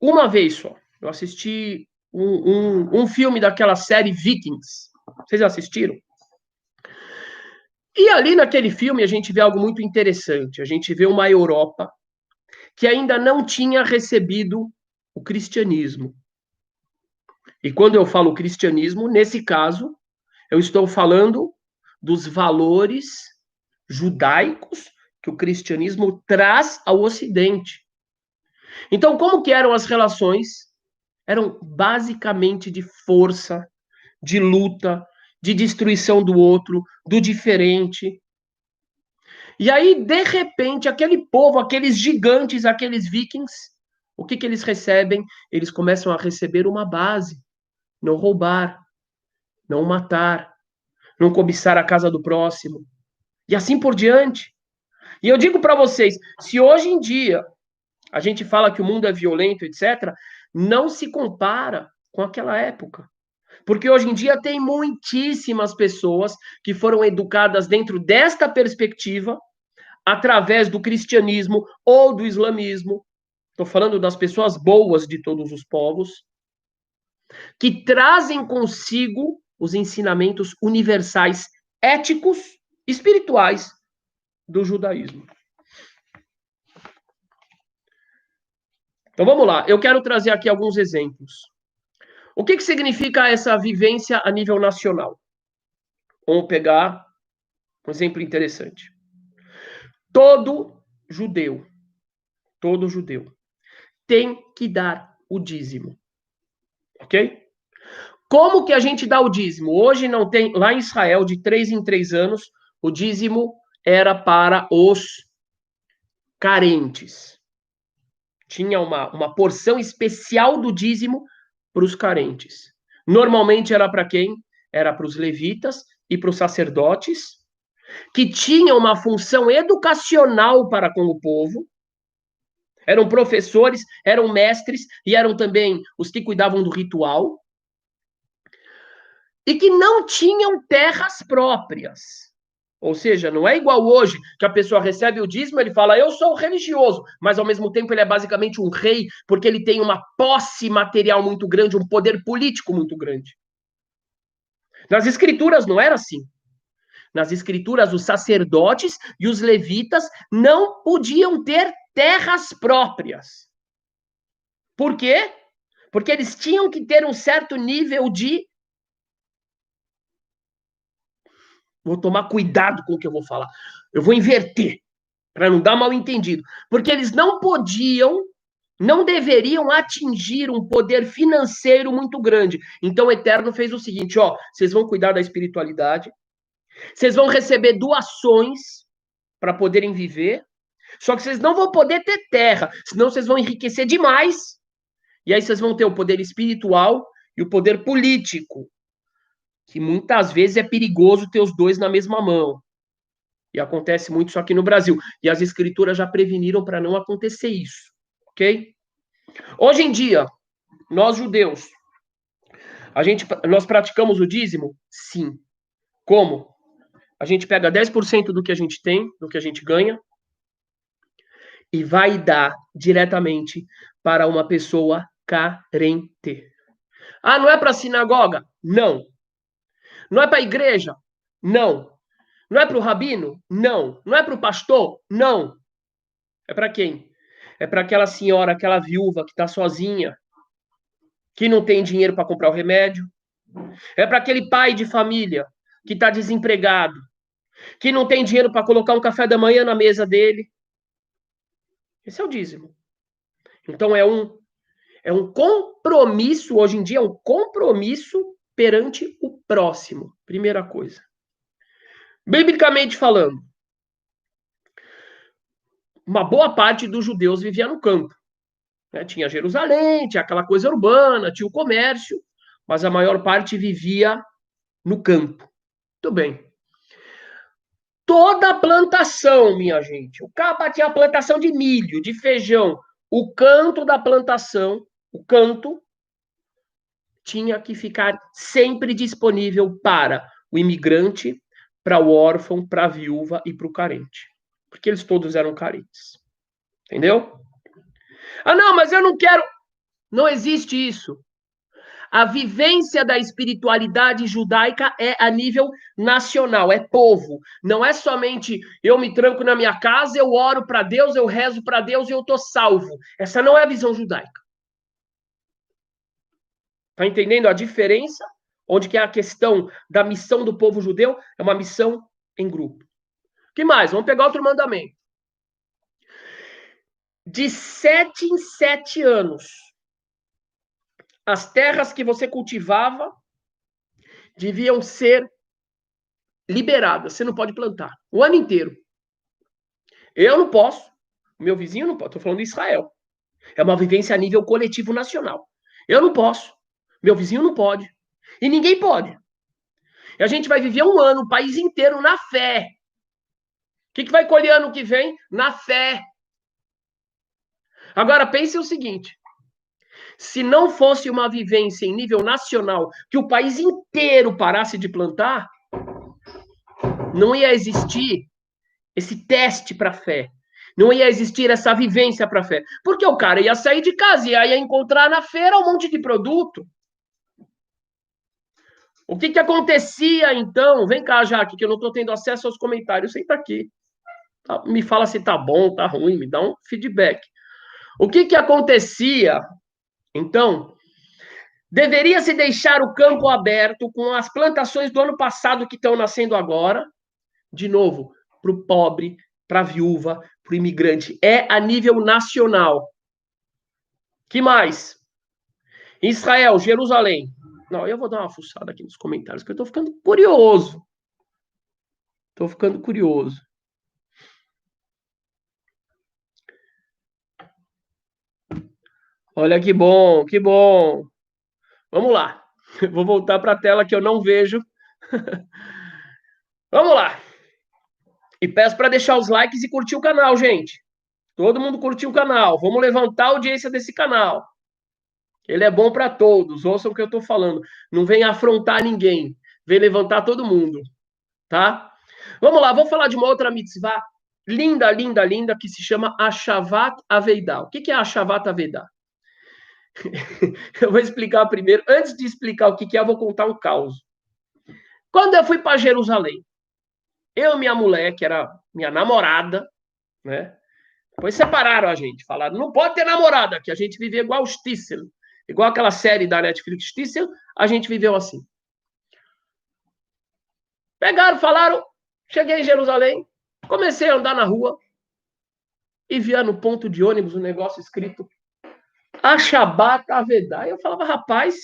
uma vez só. Eu assisti um filme daquela série Vikings. Vocês assistiram? E ali naquele filme a gente vê algo muito interessante. A gente vê uma Europa que ainda não tinha recebido o cristianismo. E quando eu falo cristianismo, nesse caso, eu estou falando dos valores judaicos que o cristianismo traz ao Ocidente. Então, como que eram as relações? Eram basicamente de força, de luta, de destruição do outro, do diferente. E aí, de repente, aquele povo, aqueles gigantes, aqueles vikings, o que que eles recebem? Eles começam a receber uma base. Não roubar, não matar, não cobiçar a casa do próximo. E assim por diante. E eu digo para vocês, se hoje em dia a gente fala que o mundo é violento, etc., não se compara com aquela época. Porque hoje em dia tem muitíssimas pessoas que foram educadas dentro desta perspectiva, através do cristianismo ou do islamismo. Estou falando das pessoas boas de todos os povos, que trazem consigo os ensinamentos universais, éticos, espirituais do judaísmo. Então vamos lá, eu quero trazer aqui alguns exemplos. O que significa essa vivência a nível nacional? Vamos pegar um exemplo interessante. Todo judeu tem que dar o dízimo. Ok? Como que a gente dá o dízimo? Hoje não tem, lá em Israel, de 3 em 3 anos, o dízimo era para os carentes. Tinha uma porção especial do dízimo para os carentes. Normalmente era para quem? Era para os levitas e para os sacerdotes, que tinham uma função educacional para com o povo. Eram professores, eram mestres e eram também os que cuidavam do ritual. E que não tinham terras próprias. Ou seja, não é igual hoje, que a pessoa recebe o dízimo, ele fala, eu sou religioso, mas ao mesmo tempo ele é basicamente um rei, porque ele tem uma posse material muito grande, um poder político muito grande. Nas escrituras não era assim. Nas escrituras, os sacerdotes e os levitas não podiam ter terras próprias. Por quê? Porque eles tinham que ter um certo nível de... Vou tomar cuidado com o que eu vou falar. Eu vou inverter, para não dar mal entendido. Porque eles não podiam, não deveriam atingir um poder financeiro muito grande. Então o Eterno fez o seguinte, ó, vocês vão cuidar da espiritualidade, vocês vão receber doações para poderem viver, só que vocês não vão poder ter terra, senão vocês vão enriquecer demais, e aí vocês vão ter o poder espiritual e o poder político, que muitas vezes é perigoso ter os dois na mesma mão. E acontece muito isso aqui no Brasil. E as escrituras já preveniram para não acontecer isso. Ok? Hoje em dia, nós judeus, nós praticamos o dízimo? Sim. Como? A gente pega 10% do que a gente tem, do que a gente ganha, e vai dar diretamente para uma pessoa carente. Ah, não é para a sinagoga? Não. Não é para a igreja? Não. Não é para o rabino? Não. Não é para o pastor? Não. É para quem? É para aquela senhora, aquela viúva que está sozinha, que não tem dinheiro para comprar o remédio. É para aquele pai de família que está desempregado, que não tem dinheiro para colocar um café da manhã na mesa dele. Esse é o dízimo. Então é um compromisso, hoje em dia, é um compromisso perante o próximo. Primeira coisa. Biblicamente falando, uma boa parte dos judeus vivia no campo. Né? Tinha Jerusalém, tinha aquela coisa urbana, tinha o comércio, mas a maior parte vivia no campo. Muito bem. Toda a plantação, minha gente. O caba tinha a plantação de milho, de feijão. O canto da plantação, o canto, tinha que ficar sempre disponível para o imigrante, para o órfão, para a viúva e para o carente. Porque eles todos eram carentes. Entendeu? Ah, não, mas eu não quero. Não existe isso. A vivência da espiritualidade judaica é a nível nacional, é povo. Não é somente eu me tranco na minha casa, eu oro para Deus, eu rezo para Deus e eu estou salvo. Essa não é a visão judaica. Está entendendo a diferença? Onde que é a questão da missão do povo judeu? É uma missão em grupo. O que mais? Vamos pegar outro mandamento. De 7 em 7 anos, as terras que você cultivava deviam ser liberadas. Você não pode plantar o ano inteiro. Eu não posso. Meu vizinho não pode. Estou falando de Israel. É uma vivência a nível coletivo nacional. Eu não posso. Meu vizinho não pode. E ninguém pode. E a gente vai viver um ano, o país inteiro, na fé. O que vai colher ano que vem? Na fé. Agora, pense o seguinte. Se não fosse uma vivência em nível nacional, que o país inteiro parasse de plantar, não ia existir esse teste para a fé. Não ia existir essa vivência para a fé. Porque o cara ia sair de casa e ia encontrar na feira um monte de produto. O que acontecia, então? Vem cá, Jaque, que eu não estou tendo acesso aos comentários. Senta aqui. Me fala se tá bom, tá ruim, me dá um feedback. O que acontecia, então? Deveria se deixar o campo aberto com as plantações do ano passado que estão nascendo agora, de novo, para o pobre, para a viúva, para o imigrante. É a nível nacional. Que mais? Israel, Jerusalém. Não, eu vou dar uma fuçada aqui nos comentários, que eu estou ficando curioso. Estou ficando curioso. Olha que bom, que bom. Vamos lá. Vou voltar para a tela que eu não vejo. Vamos lá. E peço para deixar os likes e curtir o canal, gente. Todo mundo curtiu o canal. Vamos levantar a audiência desse canal. Ele é bom para todos. Ouçam o que eu estou falando. Não vem afrontar ninguém. Vem levantar todo mundo. Tá? Vamos lá. Vou falar de uma outra mitzvah linda, linda, linda, que se chama Ashavat Aveidá. O que é Ashavat Aveidá? Eu vou explicar primeiro. Antes de explicar o que é, eu vou contar um caos. Quando eu fui para Jerusalém, eu e minha mulher, que era minha namorada, né? Depois separaram a gente. Falaram, não pode ter namorada, que a gente vivia igual o Stissel. Igual aquela série da Netflix Stissel, a gente viveu assim. Pegaram, falaram, cheguei em Jerusalém, comecei a andar na rua e via no ponto de ônibus um negócio escrito Ashabat Avedá. Eu falava, rapaz,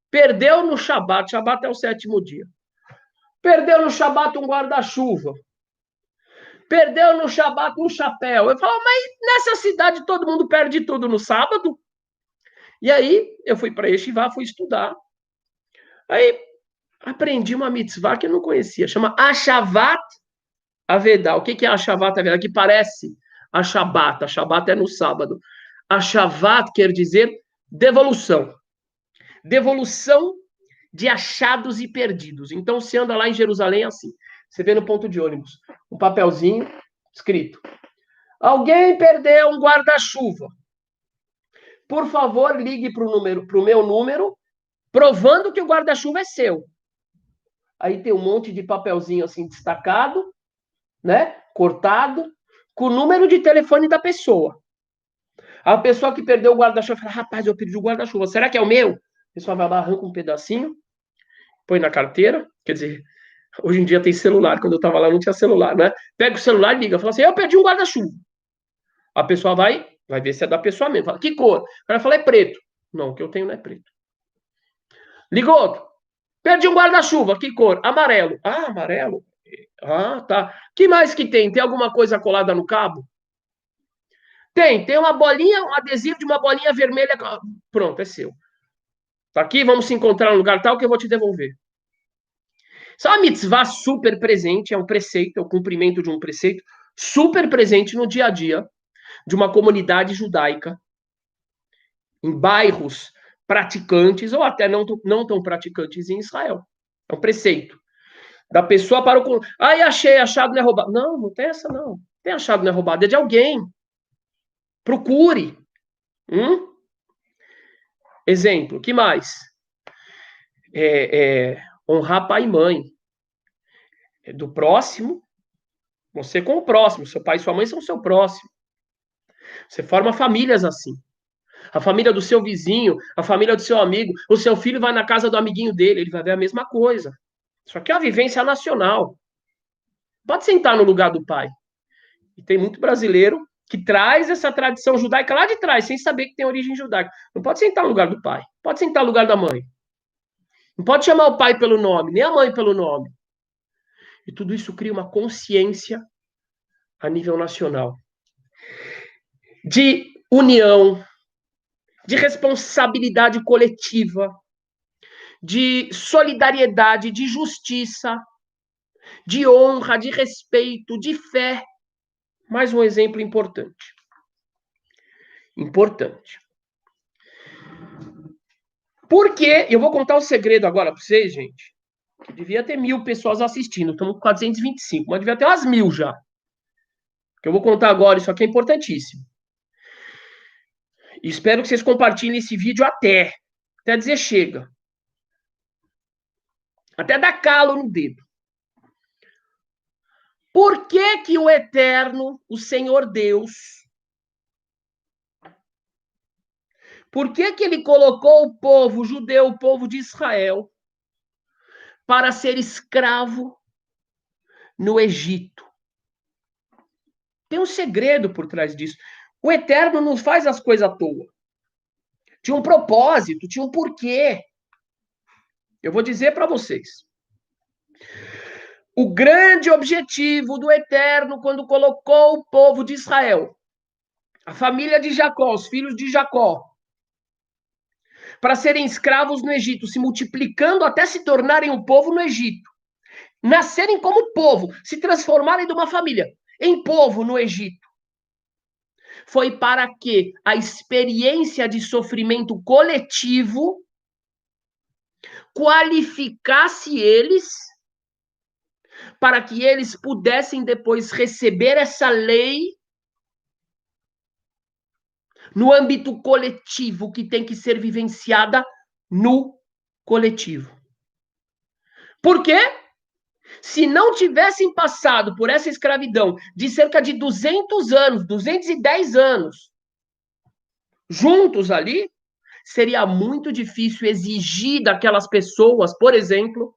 perdeu no Shabat. Shabat é o 7º dia. Perdeu no Shabat um guarda-chuva. Perdeu no Shabat um chapéu. Eu falava, mas nessa cidade todo mundo perde tudo no sábado? E aí eu fui para Yeshiva, fui estudar. Aí aprendi uma mitzvah que eu não conhecia. Chama Ashavat Avedá. O que é Ashavat Avedá? Que parece a Shabat. A Shabat é no sábado. Ashavat quer dizer devolução. Devolução de achados e perdidos. Então, você anda lá em Jerusalém assim. Você vê no ponto de ônibus um papelzinho escrito. Alguém perdeu um guarda-chuva. Por favor, ligue para o meu número, provando que o guarda-chuva é seu. Aí tem um monte de papelzinho assim destacado, né? Cortado, com o número de telefone da pessoa. A pessoa que perdeu o guarda-chuva fala, rapaz, eu perdi o guarda-chuva. Será que é o meu? A pessoa vai lá, arranca um pedacinho, põe na carteira. Quer dizer, hoje em dia tem celular. Quando eu estava lá, não tinha celular, né? Pega o celular e liga. Fala assim, eu perdi um guarda-chuva. A pessoa vai ver se é da pessoa mesmo. Fala, que cor? O cara fala, é preto. Não, o que eu tenho não é preto. Liga outro. Perdi um guarda-chuva. Que cor? Amarelo. Ah, amarelo. Ah, tá. Que mais que tem? Tem alguma coisa colada no cabo? Tem uma bolinha, um adesivo de uma bolinha vermelha. Pronto, é seu. Tá aqui, vamos se encontrar no lugar tal que eu vou te devolver. Isso é uma mitzvah super presente, é um preceito, é o cumprimento de um preceito super presente no dia a dia de uma comunidade judaica, em bairros praticantes ou até não tão praticantes em Israel. É um preceito. Da pessoa para o... Aí achei, achado não é roubado. Não, não tem essa não. Não tem achado não é roubado, é de alguém. Procure. Exemplo, que mais? honrar pai e mãe. Do próximo, você com o próximo. Seu pai e sua mãe são o seu próximo. Você forma famílias assim. A família do seu vizinho, a família do seu amigo. O seu filho vai na casa do amiguinho dele, ele vai ver a mesma coisa. Isso aqui é uma vivência nacional. Pode sentar no lugar do pai. E tem muito brasileiro que traz essa tradição judaica lá de trás, sem saber que tem origem judaica. Não pode sentar no lugar do pai. Pode sentar no lugar da mãe. Não pode chamar o pai pelo nome, nem a mãe pelo nome. E tudo isso cria uma consciência a nível nacional de união, de responsabilidade coletiva, de solidariedade, de justiça, de honra, de respeito, de fé. Mais um exemplo importante. Importante. Porque, eu vou contar um segredo agora para vocês, gente. Devia ter 1.000 pessoas assistindo, estamos com 425, mas devia ter umas 1.000 já. Que eu vou contar agora, isso aqui é importantíssimo. E espero que vocês compartilhem esse vídeo até dizer chega. Até dar calo no dedo. Por que que o Eterno, o Senhor Deus, por que que ele colocou o povo judeu, o povo de Israel, para ser escravo no Egito? Tem um segredo por trás disso. O Eterno não faz as coisas à toa. Tinha um propósito, tinha um porquê. Eu vou dizer para vocês. O grande objetivo do Eterno, quando colocou o povo de Israel, a família de Jacó, os filhos de Jacó, para serem escravos no Egito, se multiplicando até se tornarem um povo no Egito, nascerem como povo, se transformarem de uma família em povo no Egito, foi para que a experiência de sofrimento coletivo qualificasse eles para que eles pudessem depois receber essa lei no âmbito coletivo, que tem que ser vivenciada no coletivo. Por quê? Se não tivessem passado por essa escravidão de cerca de 200 anos, 210 anos, juntos ali, seria muito difícil exigir daquelas pessoas, por exemplo,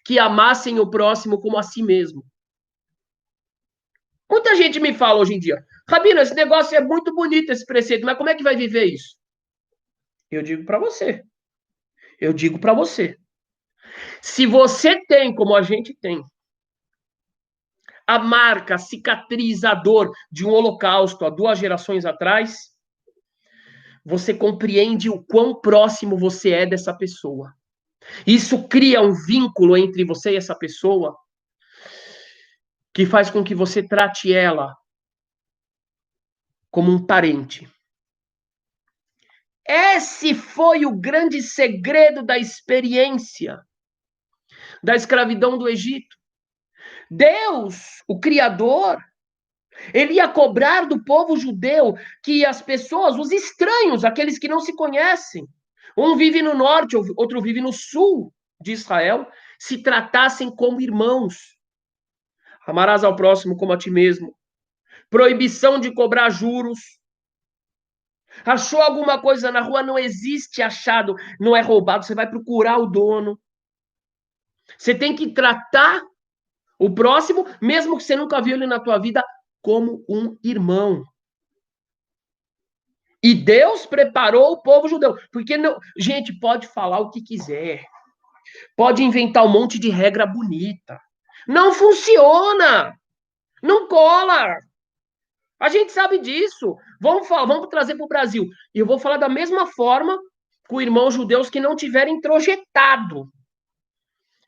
que amassem o próximo como a si mesmo. Muita gente me fala hoje em dia, Rabino, esse negócio é muito bonito, esse preceito, mas como é que vai viver isso? Eu digo para você. Se você tem, como a gente tem, a marca, a cicatriz, a dor de um holocausto há 2 gerações atrás, você compreende o quão próximo você é dessa pessoa. Isso cria um vínculo entre você e essa pessoa que faz com que você trate ela como um parente. Esse foi o grande segredo da experiência da escravidão do Egito. Deus, o Criador, ele ia cobrar do povo judeu que as pessoas, os estranhos, aqueles que não se conhecem, um vive no norte, outro vive no sul de Israel, se tratassem como irmãos. Amarás ao próximo como a ti mesmo. Proibição de cobrar juros. Achou alguma coisa na rua, não existe achado, não é roubado, você vai procurar o dono. Você tem que tratar o próximo, mesmo que você nunca viu ele na tua vida, como um irmão. E Deus preparou o povo judeu. Porque, não, gente, pode falar o que quiser. Pode inventar um monte de regra bonita. Não funciona. Não cola. A gente sabe disso. Vamos trazer para o Brasil. E eu vou falar da mesma forma com irmãos judeus que não tiverem introjetado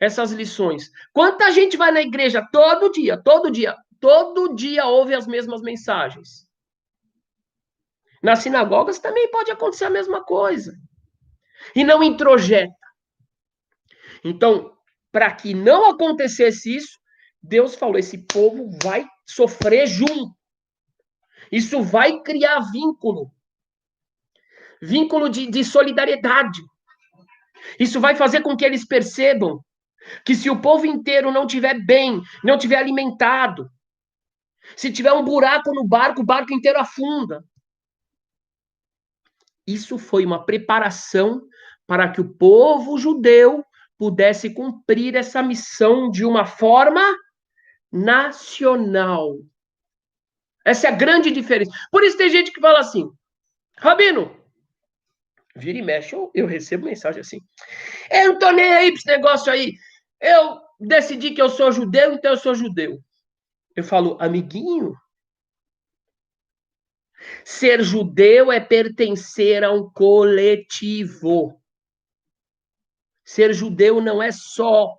essas lições. Quanta gente vai na igreja todo dia ouve as mesmas mensagens. Nas sinagogas também pode acontecer a mesma coisa. E não introjeta. Então, para que não acontecesse isso, Deus falou, esse povo vai sofrer junto. Isso vai criar vínculo. Vínculo de solidariedade. Isso vai fazer com que eles percebam que se o povo inteiro não estiver bem, não estiver alimentado, se tiver um buraco no barco, o barco inteiro afunda. Isso foi uma preparação para que o povo judeu pudesse cumprir essa missão de uma forma nacional. Essa é a grande diferença. Por isso tem gente que fala assim, Rabino, vira e mexe, eu recebo mensagem assim, eu não tô nem aí pra esse negócio aí, eu decidi que eu sou judeu, então eu sou judeu. Eu falo, amiguinho, ser judeu é pertencer a um coletivo. Ser judeu não é só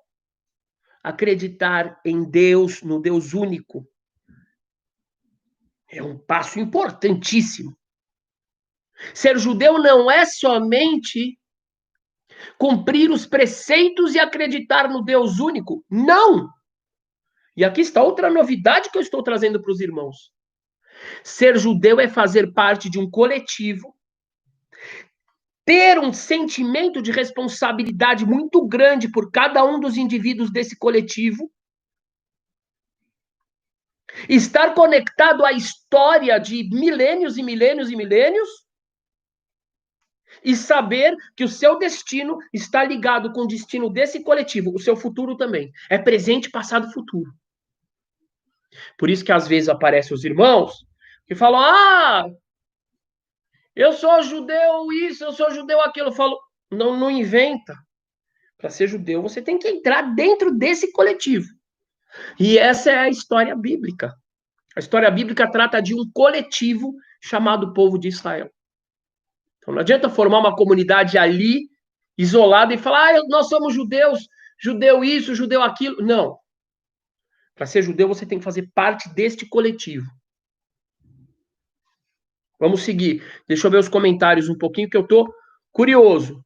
acreditar em Deus, no Deus único. É um passo importantíssimo. Ser judeu não é somente cumprir os preceitos e acreditar no Deus único. Não! E aqui está outra novidade que eu estou trazendo para os irmãos. Ser judeu é fazer parte de um coletivo, ter um sentimento de responsabilidade muito grande por cada um dos indivíduos desse coletivo, estar conectado à história de milênios e milênios e milênios, e saber que o seu destino está ligado com o destino desse coletivo, o seu futuro também. É presente, passado e futuro. Por isso que às vezes aparecem os irmãos que falam, eu sou judeu isso, eu sou judeu aquilo. Eu falo, não inventa. Para ser judeu, você tem que entrar dentro desse coletivo. E essa é a história bíblica. A história bíblica trata de um coletivo chamado povo de Israel. Então não adianta formar uma comunidade ali, isolada, e falar, nós somos judeus, judeu isso, judeu aquilo. Não. Para ser judeu, você tem que fazer parte deste coletivo. Vamos seguir. Deixa eu ver os comentários um pouquinho, que eu estou curioso.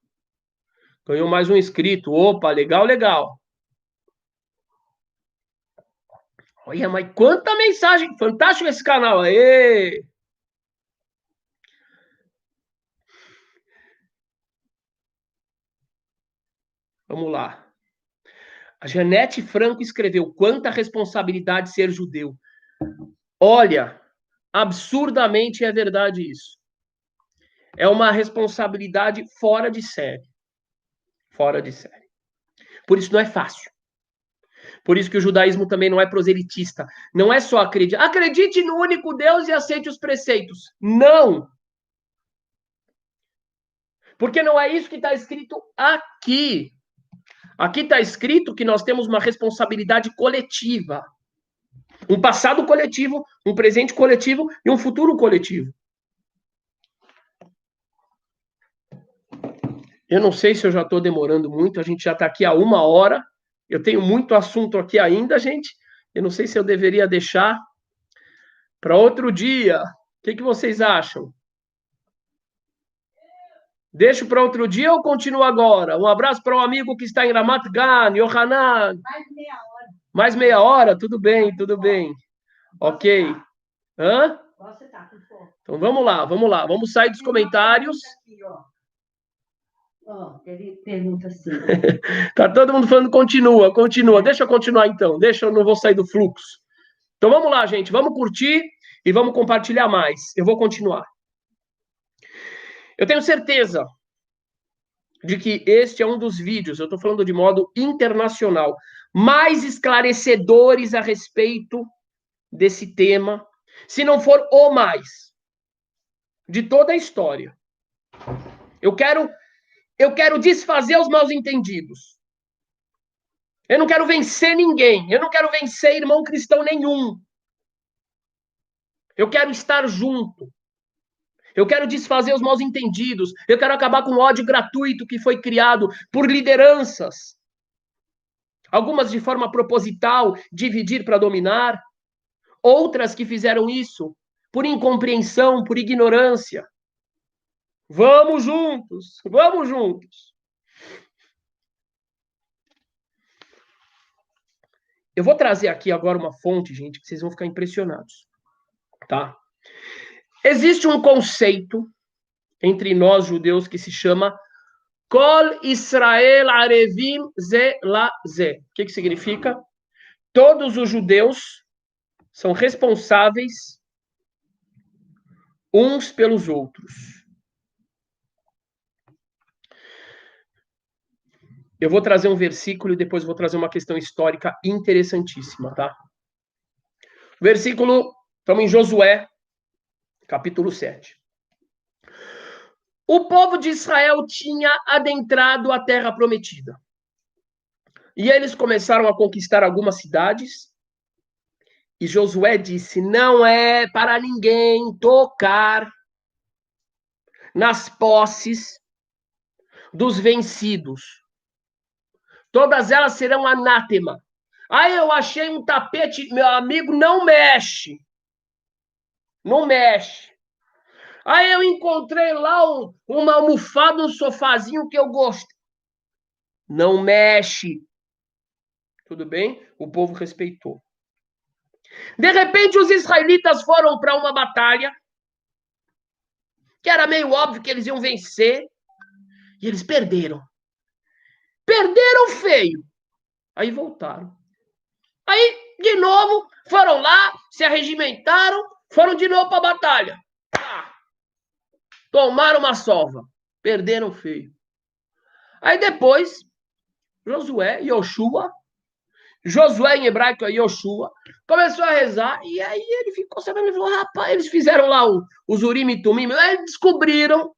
Ganhou mais um inscrito. Opa, legal, legal. Olha, mas quanta mensagem. Fantástico esse canal. Aê! Vamos lá. A Janete Franco escreveu, quanta responsabilidade ser judeu. Olha, absurdamente é verdade isso. É uma responsabilidade fora de série. Fora de série. Por isso não é fácil. Por isso que o judaísmo também não é proselitista. Não é só acreditar. Acredite no único Deus e aceite os preceitos. Não! Porque não é isso que está escrito aqui. Aqui está escrito que nós temos uma responsabilidade coletiva. Um passado coletivo, um presente coletivo e um futuro coletivo. Eu não sei se eu já estou demorando muito, a gente já está aqui há 1 hora. Eu tenho muito assunto aqui ainda, gente. Eu não sei se eu deveria deixar para outro dia. O que vocês acham? Deixo para outro dia ou continuo agora? Um abraço para um amigo que está em Ramat Gan, Yohanan. Mais meia hora. Mais meia hora? Tudo bem, tudo bem. Ok. Hã? Você tá com fome. Então vamos lá. Vamos sair dos comentários. Ele pergunta assim. Tá todo mundo falando continua. Deixa eu continuar então. Eu não vou sair do fluxo. Então vamos lá, gente. Vamos curtir e vamos compartilhar mais. Eu vou continuar. Eu tenho certeza de que este é um dos vídeos, eu estou falando de modo internacional, mais esclarecedores a respeito desse tema, se não for o mais, de toda a história. Eu quero desfazer os mal-entendidos. Eu não quero vencer ninguém. Eu não quero vencer irmão cristão nenhum. Eu quero estar junto. Eu quero desfazer os mal-entendidos. Eu quero acabar com o ódio gratuito que foi criado por lideranças. Algumas de forma proposital, dividir para dominar. Outras que fizeram isso por incompreensão, por ignorância. Vamos juntos, vamos juntos. Eu vou trazer aqui agora uma fonte, gente, que vocês vão ficar impressionados, tá? Existe um conceito entre nós judeus que se chama Kol Israel Arevim Ze La Ze. O que significa? Todos os judeus são responsáveis uns pelos outros. Eu vou trazer um versículo e depois vou trazer uma questão histórica interessantíssima, tá? Versículo, estamos em Josué, capítulo 7. O povo de Israel tinha adentrado a terra prometida. E eles começaram a conquistar algumas cidades. E Josué disse: não é para ninguém tocar nas posses dos vencidos. Todas elas serão anátema. Aí eu achei um tapete, meu amigo, não mexe. Não mexe. Aí eu encontrei lá uma almofada, um sofazinho que eu gosto. Não mexe. Tudo bem? O povo respeitou. De repente, os israelitas foram para uma batalha, que era meio óbvio que eles iam vencer, e eles perderam. Perderam feio. Aí voltaram. Aí, de novo, foram lá, se arregimentaram, foram de novo para a batalha. Tomaram uma sova. Perderam feio. Aí depois, Josué em hebraico é Yoshua, começou a rezar, e aí ele ficou sabendo, ele falou, rapaz, eles fizeram lá os Urim e Tumim, aí descobriram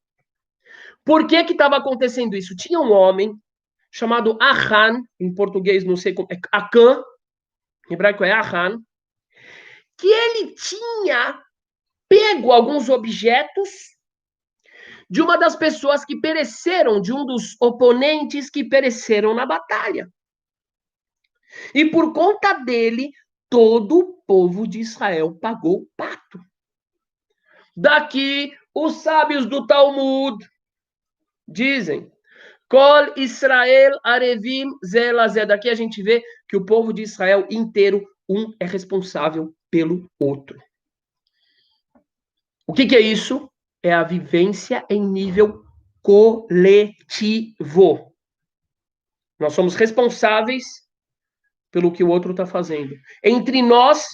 por que estava acontecendo isso. Tinha um homem chamado Achan, em português não sei como, é Acã, em hebraico é Achan, que ele tinha pego alguns objetos de uma das pessoas que pereceram, de um dos oponentes que pereceram na batalha. E por conta dele, todo o povo de Israel pagou o pato. Daqui, os sábios do Talmud dizem, Kol Israel Arevim Zelazé. Daqui a gente vê que o povo de Israel inteiro, um é responsável pelo outro. O que é isso? É a vivência em nível coletivo. Nós somos responsáveis pelo que o outro está fazendo. Entre nós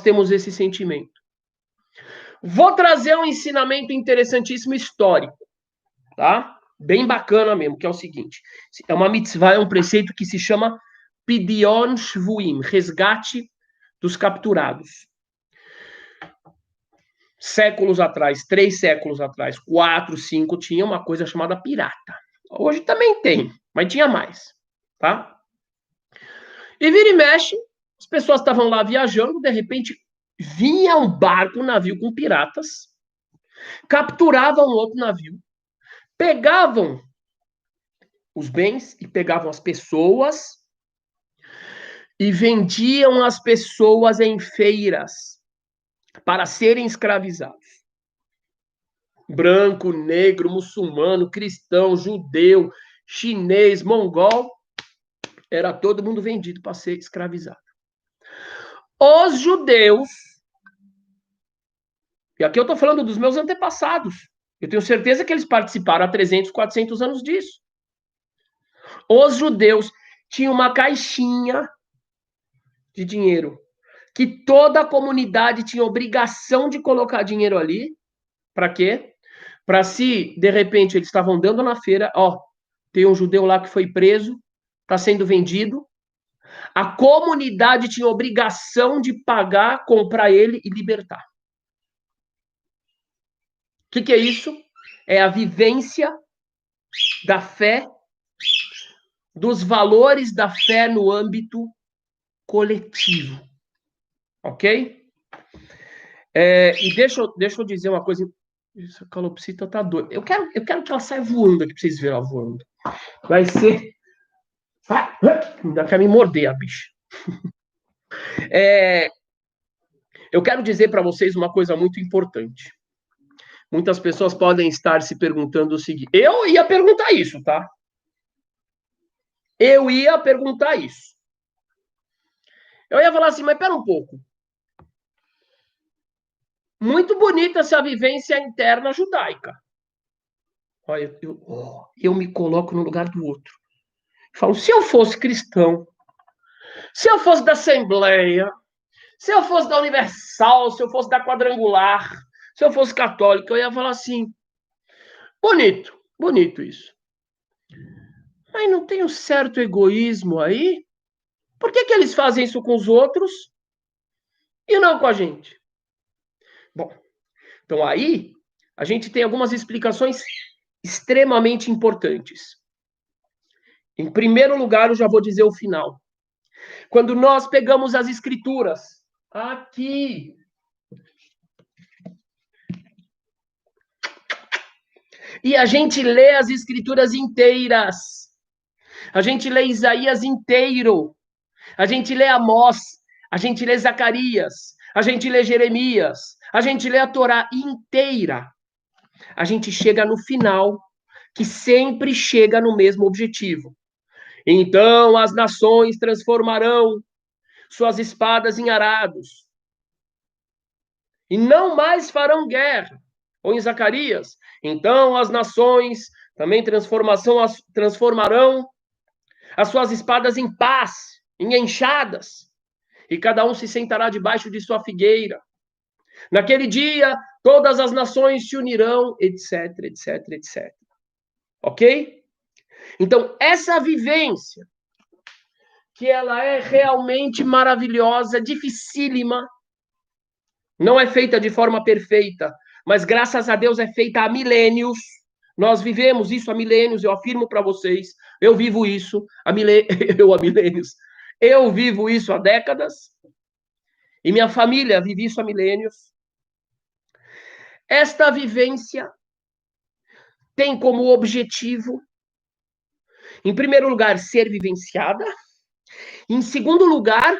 temos esse sentimento. Vou trazer um ensinamento interessantíssimo histórico, tá? Bem bacana mesmo, que é o seguinte. É uma mitzvah, é um preceito que se chama Pidyon Shvuim, resgate dos capturados. Séculos atrás, 3 séculos atrás, 4, 5, tinha uma coisa chamada pirata. Hoje também tem, mas tinha mais, tá? E vira e mexe, as pessoas estavam lá viajando, de repente vinha um barco, um navio com piratas, capturavam um outro navio, pegavam os bens e pegavam as pessoas e vendiam as pessoas em feiras para serem escravizados. Branco, negro, muçulmano, cristão, judeu, chinês, mongol, era todo mundo vendido para ser escravizado. Os judeus, e aqui eu estou falando dos meus antepassados, eu tenho certeza que eles participaram há 300, 400 anos disso. Os judeus tinham uma caixinha de dinheiro, que toda a comunidade tinha obrigação de colocar dinheiro ali. Para quê? Para se, de repente, eles estavam andando na feira, tem um judeu lá que foi preso, está sendo vendido, a comunidade tinha obrigação de pagar, comprar ele e libertar. O que é isso? É a vivência da fé, dos valores da fé no âmbito coletivo. Ok? E deixa eu dizer uma coisa. Essa calopsita tá doida. Eu quero que ela saia voando aqui pra vocês verem ela voando. Vai ser. Ainda quer me morder a bicha. Eu quero dizer para vocês uma coisa muito importante. Muitas pessoas podem estar se perguntando o seguinte. Eu ia perguntar isso, tá? Eu ia perguntar isso. Eu ia falar assim, mas pera um pouco. Muito bonita essa vivência interna judaica. Olha, eu me coloco no lugar do outro. Falo, se eu fosse cristão, se eu fosse da Assembleia, se eu fosse da Universal, se eu fosse da Quadrangular, se eu fosse católico, eu ia falar assim, bonito, bonito isso. Mas não tem um certo egoísmo aí? Por que eles fazem isso com os outros e não com a gente? Bom, então aí a gente tem algumas explicações extremamente importantes. Em primeiro lugar, eu já vou dizer o final. Quando nós pegamos as escrituras, aqui, e a gente lê as escrituras inteiras, a gente lê Isaías inteiro, a gente lê Amós, a gente lê Zacarias, a gente lê Jeremias, a gente lê a Torá inteira, a gente chega no final, que sempre chega no mesmo objetivo. Então as nações transformarão suas espadas em arados, e não mais farão guerra. Ou em Zacarias, então as nações também transformarão as suas espadas em paz, em enxadas, e cada um se sentará debaixo de sua figueira. Naquele dia, todas as nações se unirão, etc, etc, etc. Ok? Então, essa vivência, que ela é realmente maravilhosa, dificílima, não é feita de forma perfeita, mas graças a Deus é feita há milênios. Nós vivemos isso há milênios, eu afirmo para vocês. Eu vivo isso há milênios. Eu vivo isso há décadas. E minha família vive isso há milênios. Esta vivência tem como objetivo, em primeiro lugar, ser vivenciada. Em segundo lugar,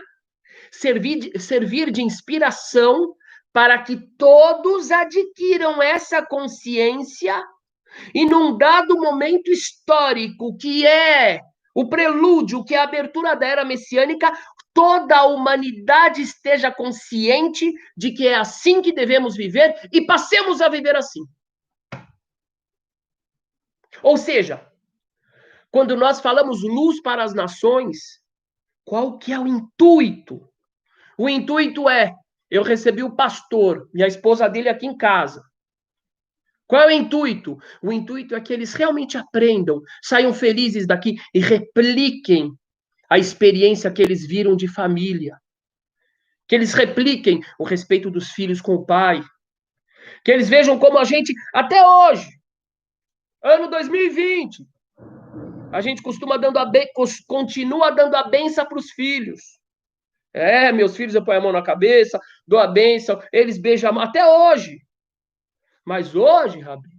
servir de inspiração para que todos adquiram essa consciência e num dado momento histórico, que é o prelúdio, que é a abertura da era messiânica, toda a humanidade esteja consciente de que é assim que devemos viver e passemos a viver assim. Ou seja, quando nós falamos luz para as nações, qual que é o intuito? O intuito é, eu recebi o pastor, minha esposa dele aqui em casa. Qual é o intuito? O intuito é que eles realmente aprendam, saiam felizes daqui e repliquem a experiência que eles viram de família. Que eles repliquem o respeito dos filhos com o pai. Que eles vejam como a gente, até hoje, ano 2020, a gente continua dando a benção para os filhos. Meus filhos, eu ponho a mão na cabeça, dou a bênção, eles beijam a mão, até hoje. Mas hoje, Rabi,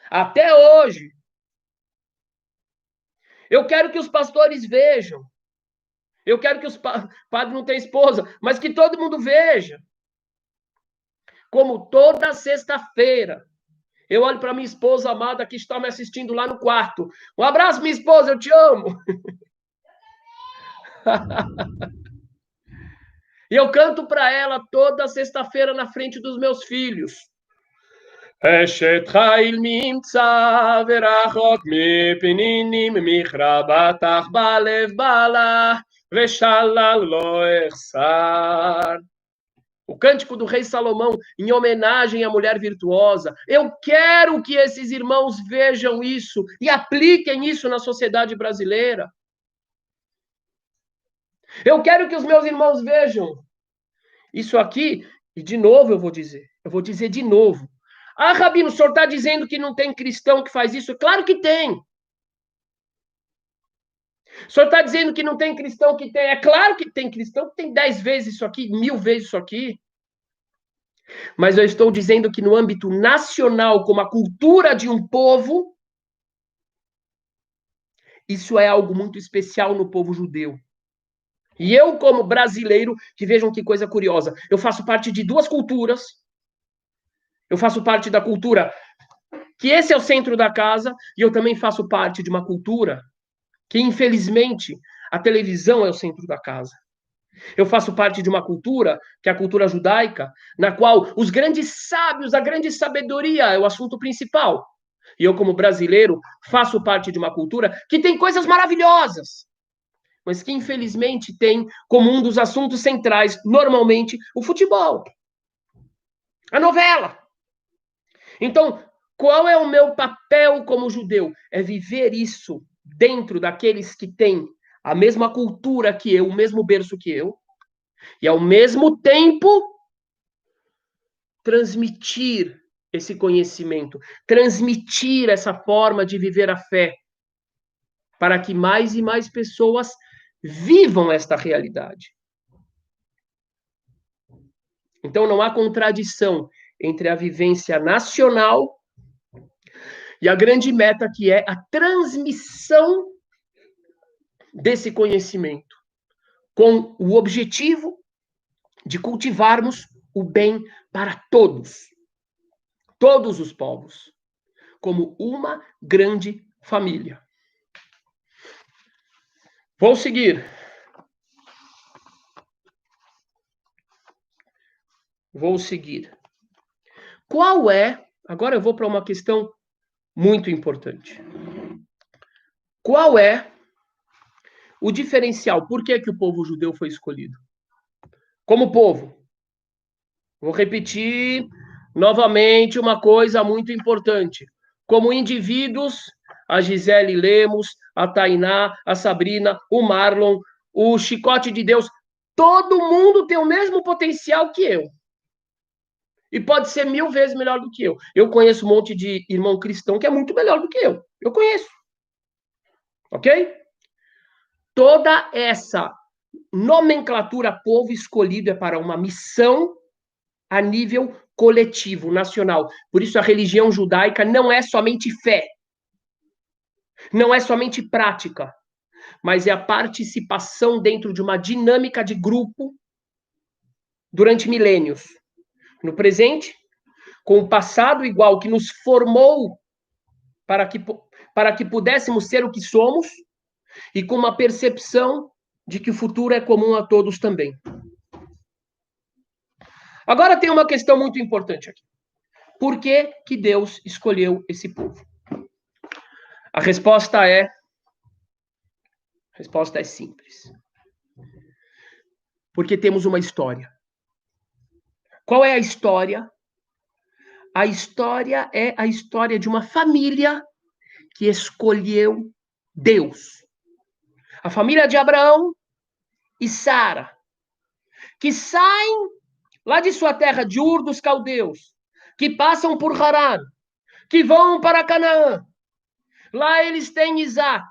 até hoje, eu quero que os pastores vejam, eu quero que os padres não tenham esposa, mas que todo mundo veja, como toda sexta-feira, eu olho para minha esposa amada que está me assistindo lá no quarto. Um abraço, minha esposa, eu te amo. E eu canto para ela toda sexta-feira na frente dos meus filhos. אשת חיל ממצא ורחוק מפנינים מכרה בטח בלב בעלה ושלל לא אחסר. O cântico do rei Salomão, em homenagem à mulher virtuosa. Eu quero que esses irmãos vejam isso e apliquem isso na sociedade brasileira. Eu quero que os meus irmãos vejam isso aqui, e de novo eu vou dizer de novo. Ah, Rabino, o senhor está dizendo que não tem cristão que faz isso? Claro que tem. O senhor está dizendo que não tem cristão que tem? É claro que tem cristão que tem 10 vezes isso aqui, 1000 vezes isso aqui. Mas eu estou dizendo que no âmbito nacional, como a cultura de um povo, isso é algo muito especial no povo judeu. E eu, como brasileiro, que vejam que coisa curiosa, eu faço parte de duas culturas. Eu faço parte da cultura que esse é o centro da casa, e eu também faço parte de uma cultura que, infelizmente, a televisão é o centro da casa. Eu faço parte de uma cultura, que é a cultura judaica, na qual os grandes sábios, a grande sabedoria é o assunto principal. E eu, como brasileiro, faço parte de uma cultura que tem coisas maravilhosas, mas que, infelizmente, tem como um dos assuntos centrais, normalmente, o futebol, a novela. Então, qual é o meu papel como judeu? É viver isso dentro daqueles que têm a mesma cultura que eu, o mesmo berço que eu, e, ao mesmo tempo, transmitir esse conhecimento, transmitir essa forma de viver a fé, para que mais e mais pessoas vivam esta realidade. Então, não há contradição entre a vivência nacional e a grande meta, que é a transmissão desse conhecimento, com o objetivo de cultivarmos o bem para todos os povos, como uma grande família. Vou seguir. Qual é? Agora eu vou para uma questão muito importante. Qual é o diferencial? Por que que o povo judeu foi escolhido? Como povo. Vou repetir novamente uma coisa muito importante. Como indivíduos, a Gisele Lemos, a Tainá, a Sabrina, o Marlon, o Chicote de Deus, todo mundo tem o mesmo potencial que eu. E pode ser 1000 vezes melhor do que eu. Eu conheço um monte de irmão cristão que é muito melhor do que eu. Eu conheço. Ok? Toda essa nomenclatura povo escolhido é para uma missão a nível coletivo, nacional. Por isso a religião judaica não é somente fé. Não é somente prática. Mas é a participação dentro de uma dinâmica de grupo durante milênios. No presente, com o passado igual, que nos formou para que pudéssemos ser o que somos, e com uma percepção de que o futuro é comum a todos também. Agora tem uma questão muito importante aqui. Por que que Deus escolheu esse povo? A resposta é simples. Porque temos uma história. Qual é a história? A história é a história de uma família que escolheu Deus. A família de Abraão e Sara, que saem lá de sua terra, de Ur dos Caldeus, que passam por Harã, que vão para Canaã. Lá eles têm Isaac.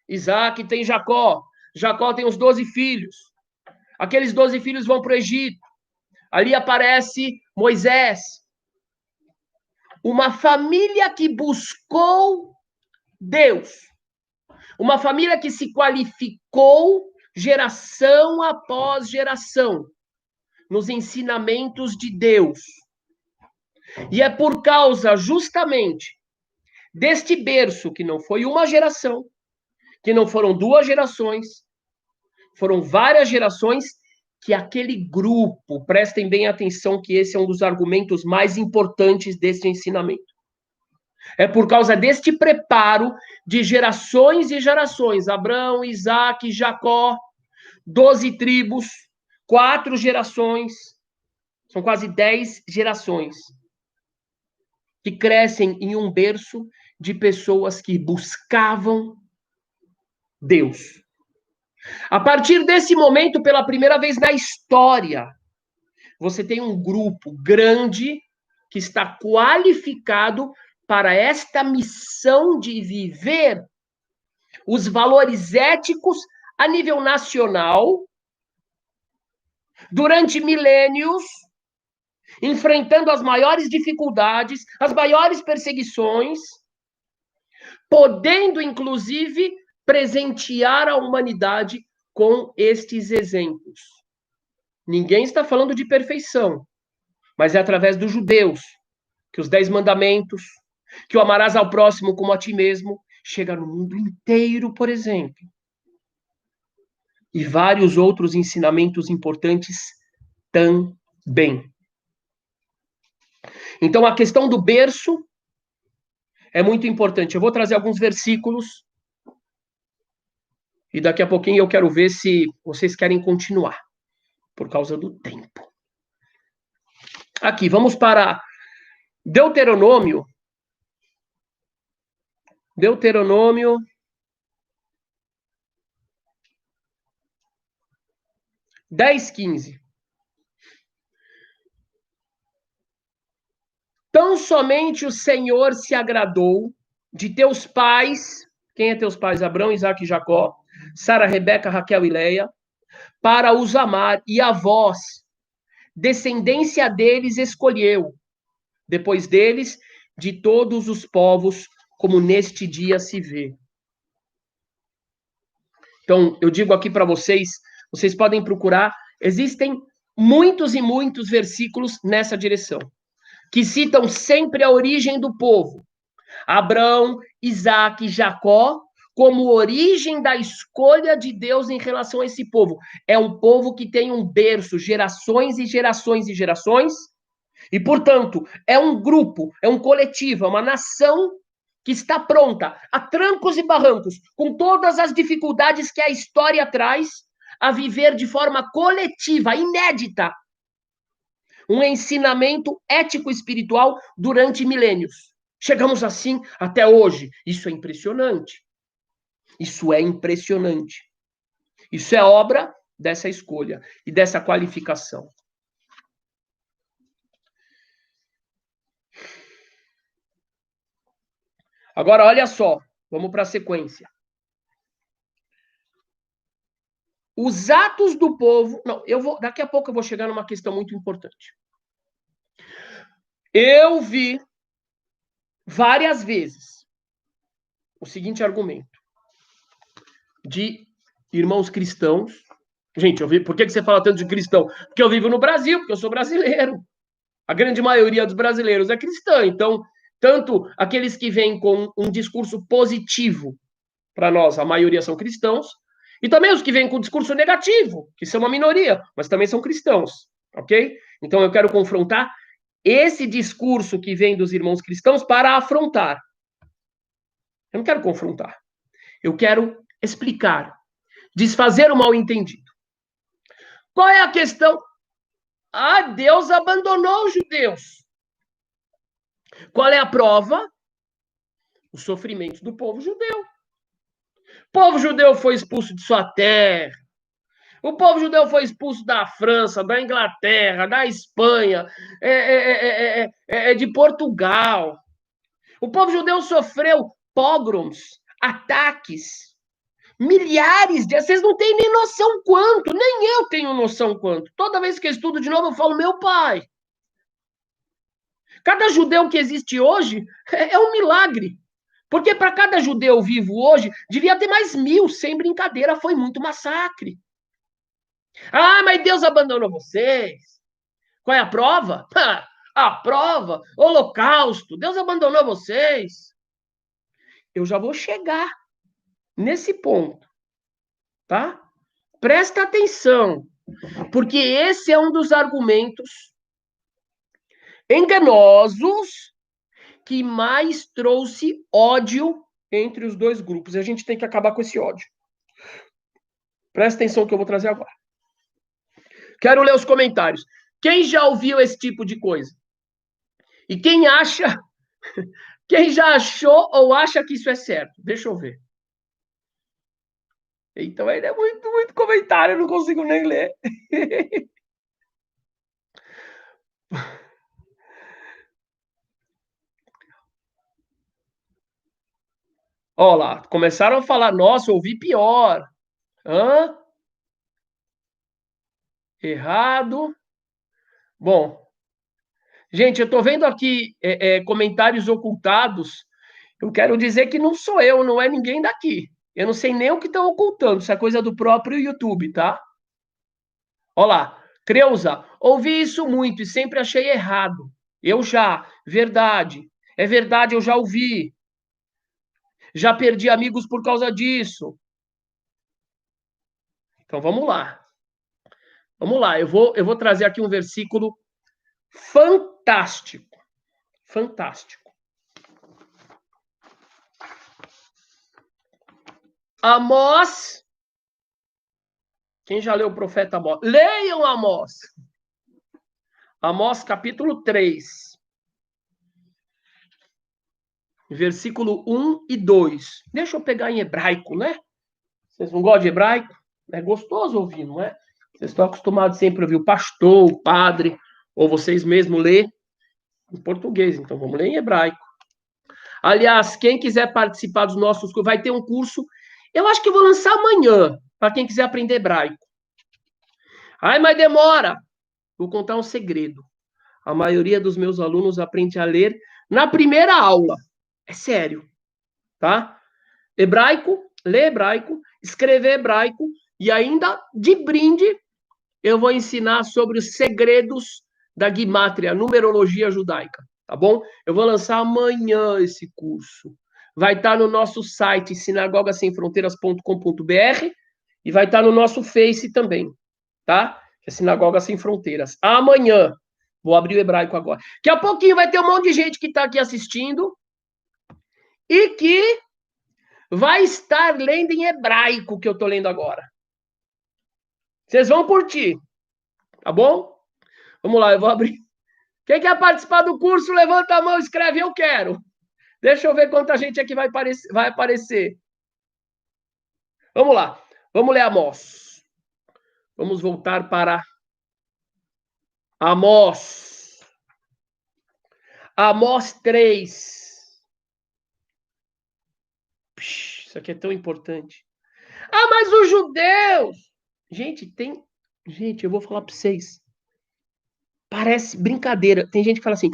Isaac tem Jacó. Jacó tem os 12 filhos. Aqueles 12 filhos vão para o Egito. Ali aparece Moisés. Uma família que buscou Deus. Uma família que se qualificou geração após geração nos ensinamentos de Deus. E é por causa, justamente, deste berço, que não foi uma geração, que não foram 2 gerações, foram várias gerações, que aquele grupo, prestem bem atenção que esse é um dos argumentos mais importantes desse ensinamento. É por causa deste preparo de gerações e gerações, Abraão, Isaac, Jacó, 12 tribos, 4 gerações, são quase 10 gerações, que crescem em um berço de pessoas que buscavam Deus. A partir desse momento, pela primeira vez na história, você tem um grupo grande que está qualificado para esta missão de viver os valores éticos a nível nacional, durante milênios, enfrentando as maiores dificuldades, as maiores perseguições, podendo, inclusive, presentear a humanidade com estes exemplos. Ninguém está falando de perfeição, mas é através dos judeus que os 10 mandamentos, que o amarás ao próximo como a ti mesmo, chega no mundo inteiro, por exemplo. E vários outros ensinamentos importantes também. Então, a questão do berço é muito importante. Eu vou trazer alguns versículos e daqui a pouquinho eu quero ver se vocês querem continuar, por causa do tempo. Aqui, vamos para Deuteronômio. Deuteronômio 10:15. Tão somente o Senhor se agradou de teus pais, quem é teus pais? Abraão, Isaque e Jacó, Sara, Rebeca, Raquel e Leia, para os amar, e a vós, descendência deles, escolheu, depois deles, de todos os povos, como neste dia se vê. Então, eu digo aqui para vocês, vocês podem procurar, existem muitos e muitos versículos nessa direção, que citam sempre a origem do povo. Abraão, Isaque e Jacó, como origem da escolha de Deus em relação a esse povo. É um povo que tem um berço, gerações e gerações e gerações, e, portanto, é um grupo, é um coletivo, é uma nação que está pronta, a trancos e barrancos, com todas as dificuldades que a história traz, a viver de forma coletiva, inédita, um ensinamento ético-espiritual durante milênios. Chegamos assim até hoje. Isso é impressionante. Isso é impressionante. Isso é obra dessa escolha e dessa qualificação. Agora, olha só, vamos para a sequência. Os atos do povo... Não, daqui a pouco eu vou chegar numa questão muito importante. Eu vi várias vezes o seguinte argumento de irmãos cristãos. Gente, por que você fala tanto de cristão? Porque eu vivo no Brasil, porque eu sou brasileiro. A grande maioria dos brasileiros é cristã. Então, tanto aqueles que vêm com um discurso positivo, para nós, a maioria são cristãos, e também os que vêm com discurso negativo, que são uma minoria, mas também são cristãos, ok? Então, eu quero confrontar esse discurso que vem dos irmãos cristãos para afrontar. Eu não quero confrontar. Eu quero explicar, desfazer o mal-entendido. Qual é a questão? Ah, Deus abandonou os judeus. Qual é a prova? Os sofrimentos do povo judeu. O povo judeu foi expulso de sua terra. O povo judeu foi expulso da França, da Inglaterra, da Espanha, de Portugal. O povo judeu sofreu pogroms, ataques, milhares de... Vocês não têm nem noção quanto, nem eu tenho noção quanto. Toda vez que eu estudo de novo, eu falo, meu pai. Cada judeu que existe hoje é um milagre. Porque para cada judeu vivo hoje, devia ter mais 1000, sem brincadeira, foi muito massacre. Ah, mas Deus abandonou vocês. Qual é a prova? A prova, holocausto, Deus abandonou vocês. Eu já vou chegar nesse ponto, tá? Presta atenção, porque esse é um dos argumentos enganosos que mais trouxe ódio entre os dois grupos. E a gente tem que acabar com esse ódio. Presta atenção que eu vou trazer agora. Quero ler os comentários. Quem já ouviu esse tipo de coisa? E quem acha... Quem já achou ou acha que isso é certo? Deixa eu ver. Então, ainda é muito comentário, eu não consigo nem ler. Olha lá, começaram a falar, nossa, ouvi pior. Hã? Errado. Bom, gente, eu estou vendo aqui comentários ocultados. Eu quero dizer que não sou eu, não é ninguém daqui. Eu não sei nem o que estão ocultando, isso é coisa do próprio YouTube, tá? Olha lá, Creuza, ouvi isso muito e sempre achei errado. Verdade. É verdade, eu já ouvi. Já perdi amigos por causa disso. Então vamos lá. Vamos lá, eu vou trazer aqui um versículo fantástico. Fantástico. Amós. Quem já leu o profeta Amós? Leiam Amós. Amós capítulo 3. Versículo 1 e 2. Deixa eu pegar em hebraico, né? Vocês não gostam de hebraico? É gostoso ouvir, não é? Vocês estão acostumados sempre a ouvir o pastor, o padre, ou vocês mesmos ler em português. Então vamos ler em hebraico. Aliás, quem quiser participar dos nossos cursos, vai ter um curso. Eu acho que eu vou lançar amanhã, para quem quiser aprender hebraico. Ai, mas demora. Vou contar um segredo. A maioria dos meus alunos aprende a ler na primeira aula. É sério, tá? Hebraico, ler hebraico, escrever hebraico, e ainda, de brinde, eu vou ensinar sobre os segredos da guimátria, numerologia judaica, tá bom? Eu vou lançar amanhã esse curso. Vai estar no nosso site, sinagogasemfronteiras.com.br, e vai estar no nosso Face também, tá? É Sinagoga Sem Fronteiras. Amanhã. Vou abrir o hebraico agora. Daqui a pouquinho vai ter um monte de gente que está aqui assistindo e que vai estar lendo em hebraico o que eu estou lendo agora. Vocês vão curtir, tá bom? Vamos lá, eu vou abrir. Quem quer participar do curso, levanta a mão, escreve, eu quero. Deixa eu ver quanta gente aqui vai aparecer. Vamos lá, vamos ler Amós. Vamos voltar para Amós. Amós 3. Isso aqui é tão importante. Ah, mas os judeus... Gente, eu vou falar para vocês. Parece brincadeira. Tem gente que fala assim,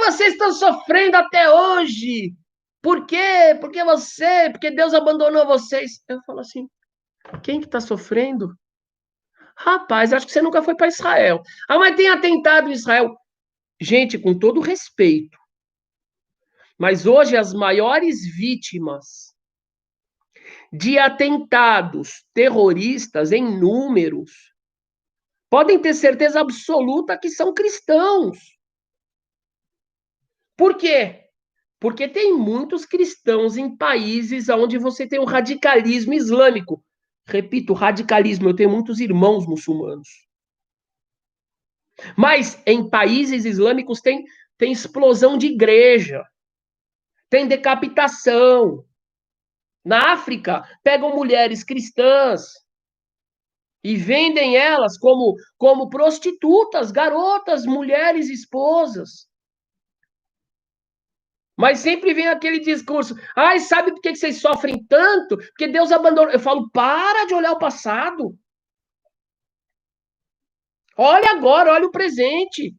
vocês estão sofrendo até hoje. Por quê? Porque Deus abandonou vocês. Eu falo assim, quem que está sofrendo? Rapaz, acho que você nunca foi para Israel. Ah, mas tem atentado em Israel. Gente, com todo respeito, mas hoje as maiores vítimas de atentados terroristas em números podem ter certeza absoluta que são cristãos. Por quê? Porque tem muitos cristãos em países onde você tem um radicalismo islâmico. Repito, radicalismo, eu tenho muitos irmãos muçulmanos. Mas em países islâmicos tem explosão de igreja, tem decapitação. Na África, pegam mulheres cristãs e vendem elas como prostitutas, garotas, mulheres, esposas. Mas sempre vem aquele discurso, sabe por que vocês sofrem tanto? Porque Deus abandonou. Eu falo, para de olhar o passado. Olha agora, olha o presente.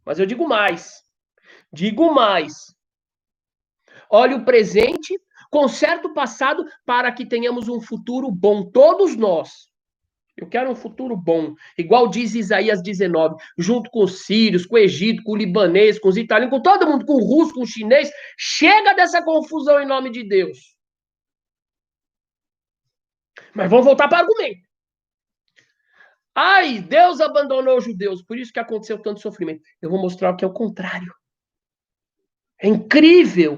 Mas eu digo mais. Olha o presente, conserta o passado para que tenhamos um futuro bom, todos nós. Eu quero um futuro bom, igual diz Isaías 19, junto com os sírios, com o Egito, com o libanês, com os italianos, com todo mundo, com o russo, com o chinês. Chega dessa confusão em nome de Deus. Mas vamos voltar para o argumento. Deus abandonou os judeus, por isso que aconteceu tanto sofrimento. Eu vou mostrar que é o contrário. É incrível.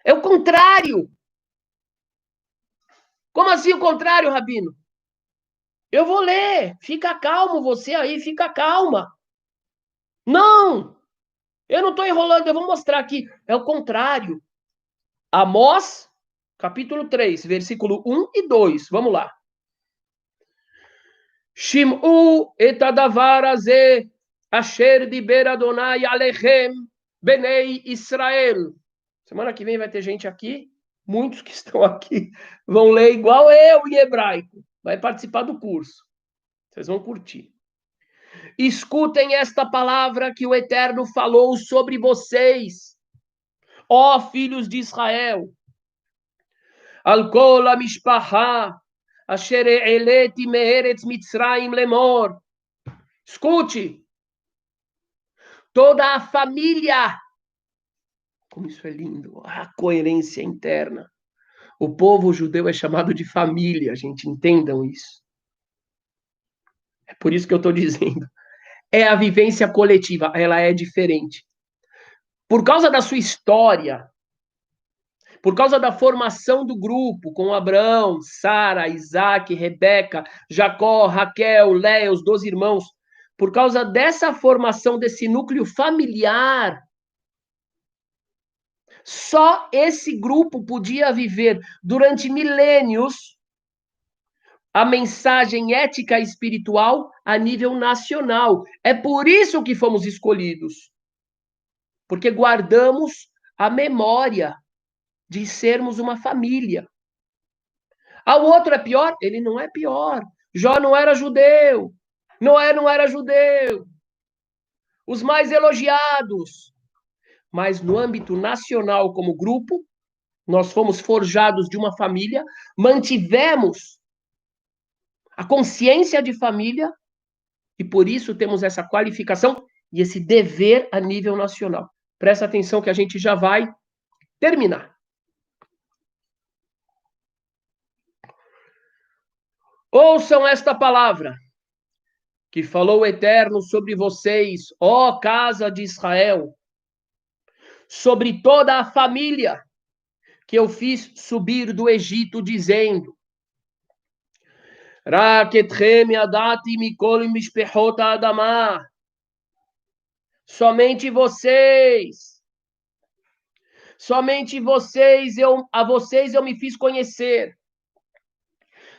É o contrário. Como assim o contrário, Rabino? Eu vou ler. Fica calmo, você aí, fica calma. Não! Eu não estou enrolando, eu vou mostrar aqui. É o contrário. Amós, capítulo 3, versículo 1 e 2. Vamos lá. Shim'u et hadavar hazeh asher diber Adonai alechem benei Israel. Semana que vem vai ter gente aqui. Muitos que estão aqui vão ler igual eu em hebraico. Vai participar do curso. Vocês vão curtir. Escutem esta palavra que o Eterno falou sobre vocês, ó filhos de Israel. Al kol hamishpacha asher eleti me'eretz Mitzrayim lemor. Escute. Toda a família. Como isso é lindo. A coerência interna. O povo judeu é chamado de família, gente. Entendam isso. É por isso que eu estou dizendo. É a vivência coletiva. Ela é diferente. Por causa da sua história, por causa da formação do grupo, com Abraão, Sara, Isaac, Rebeca, Jacó, Raquel, Léa, os 12 irmãos, por causa dessa formação, desse núcleo familiar, só esse grupo podia viver durante milênios a mensagem ética e espiritual a nível nacional. É por isso que fomos escolhidos, porque guardamos a memória de sermos uma família. Ah, o outro é pior? Ele não é pior. Jó não era judeu. Noé não era judeu. Os mais elogiados. Mas no âmbito nacional, como grupo, nós fomos forjados de uma família, mantivemos a consciência de família e por isso temos essa qualificação e esse dever a nível nacional. Presta atenção que a gente já vai terminar. Ouçam esta palavra que falou o Eterno sobre vocês, ó casa de Israel, sobre toda a família que eu fiz subir do Egito, dizendo: Rak etchem yadati mikol mishpechot ha'adamah. Somente vocês, a vocês eu me fiz conhecer,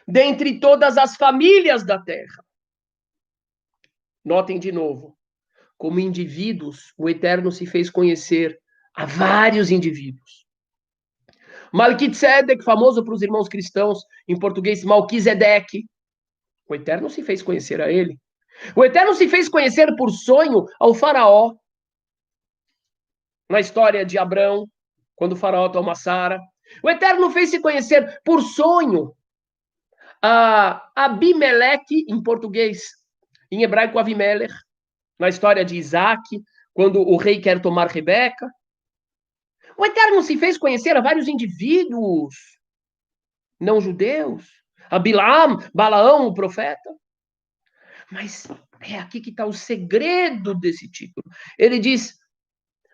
dentre todas as famílias da terra. Notem de novo, como indivíduos, o Eterno se fez conhecer a vários indivíduos. Malquitzedek, famoso para os irmãos cristãos, em português, Malquisedeque, o Eterno se fez conhecer a ele. O Eterno se fez conhecer por sonho ao faraó, na história de Abrão, quando o faraó toma Sara. O Eterno fez se conhecer por sonho a Abimeleque, em português, em hebraico Avimelech, na história de Isaac, quando o rei quer tomar Rebeca. O Eterno se fez conhecer a vários indivíduos não judeus, a Balaão, o profeta. Mas é aqui que está o segredo desse título. Ele diz: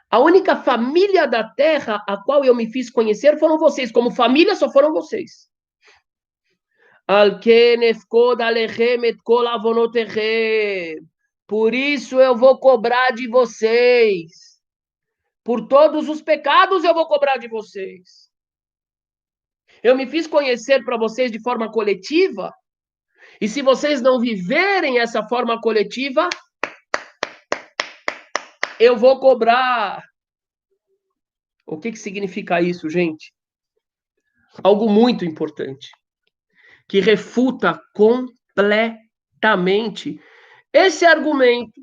a única família da terra a qual eu me fiz conhecer foram vocês. Como família, só foram vocês. Por isso eu vou cobrar de vocês. Por todos os pecados eu vou cobrar de vocês. Eu me fiz conhecer para vocês de forma coletiva. E se vocês não viverem essa forma coletiva, eu vou cobrar. O que significa isso, gente? Algo muito importante, que refuta completamente esse argumento,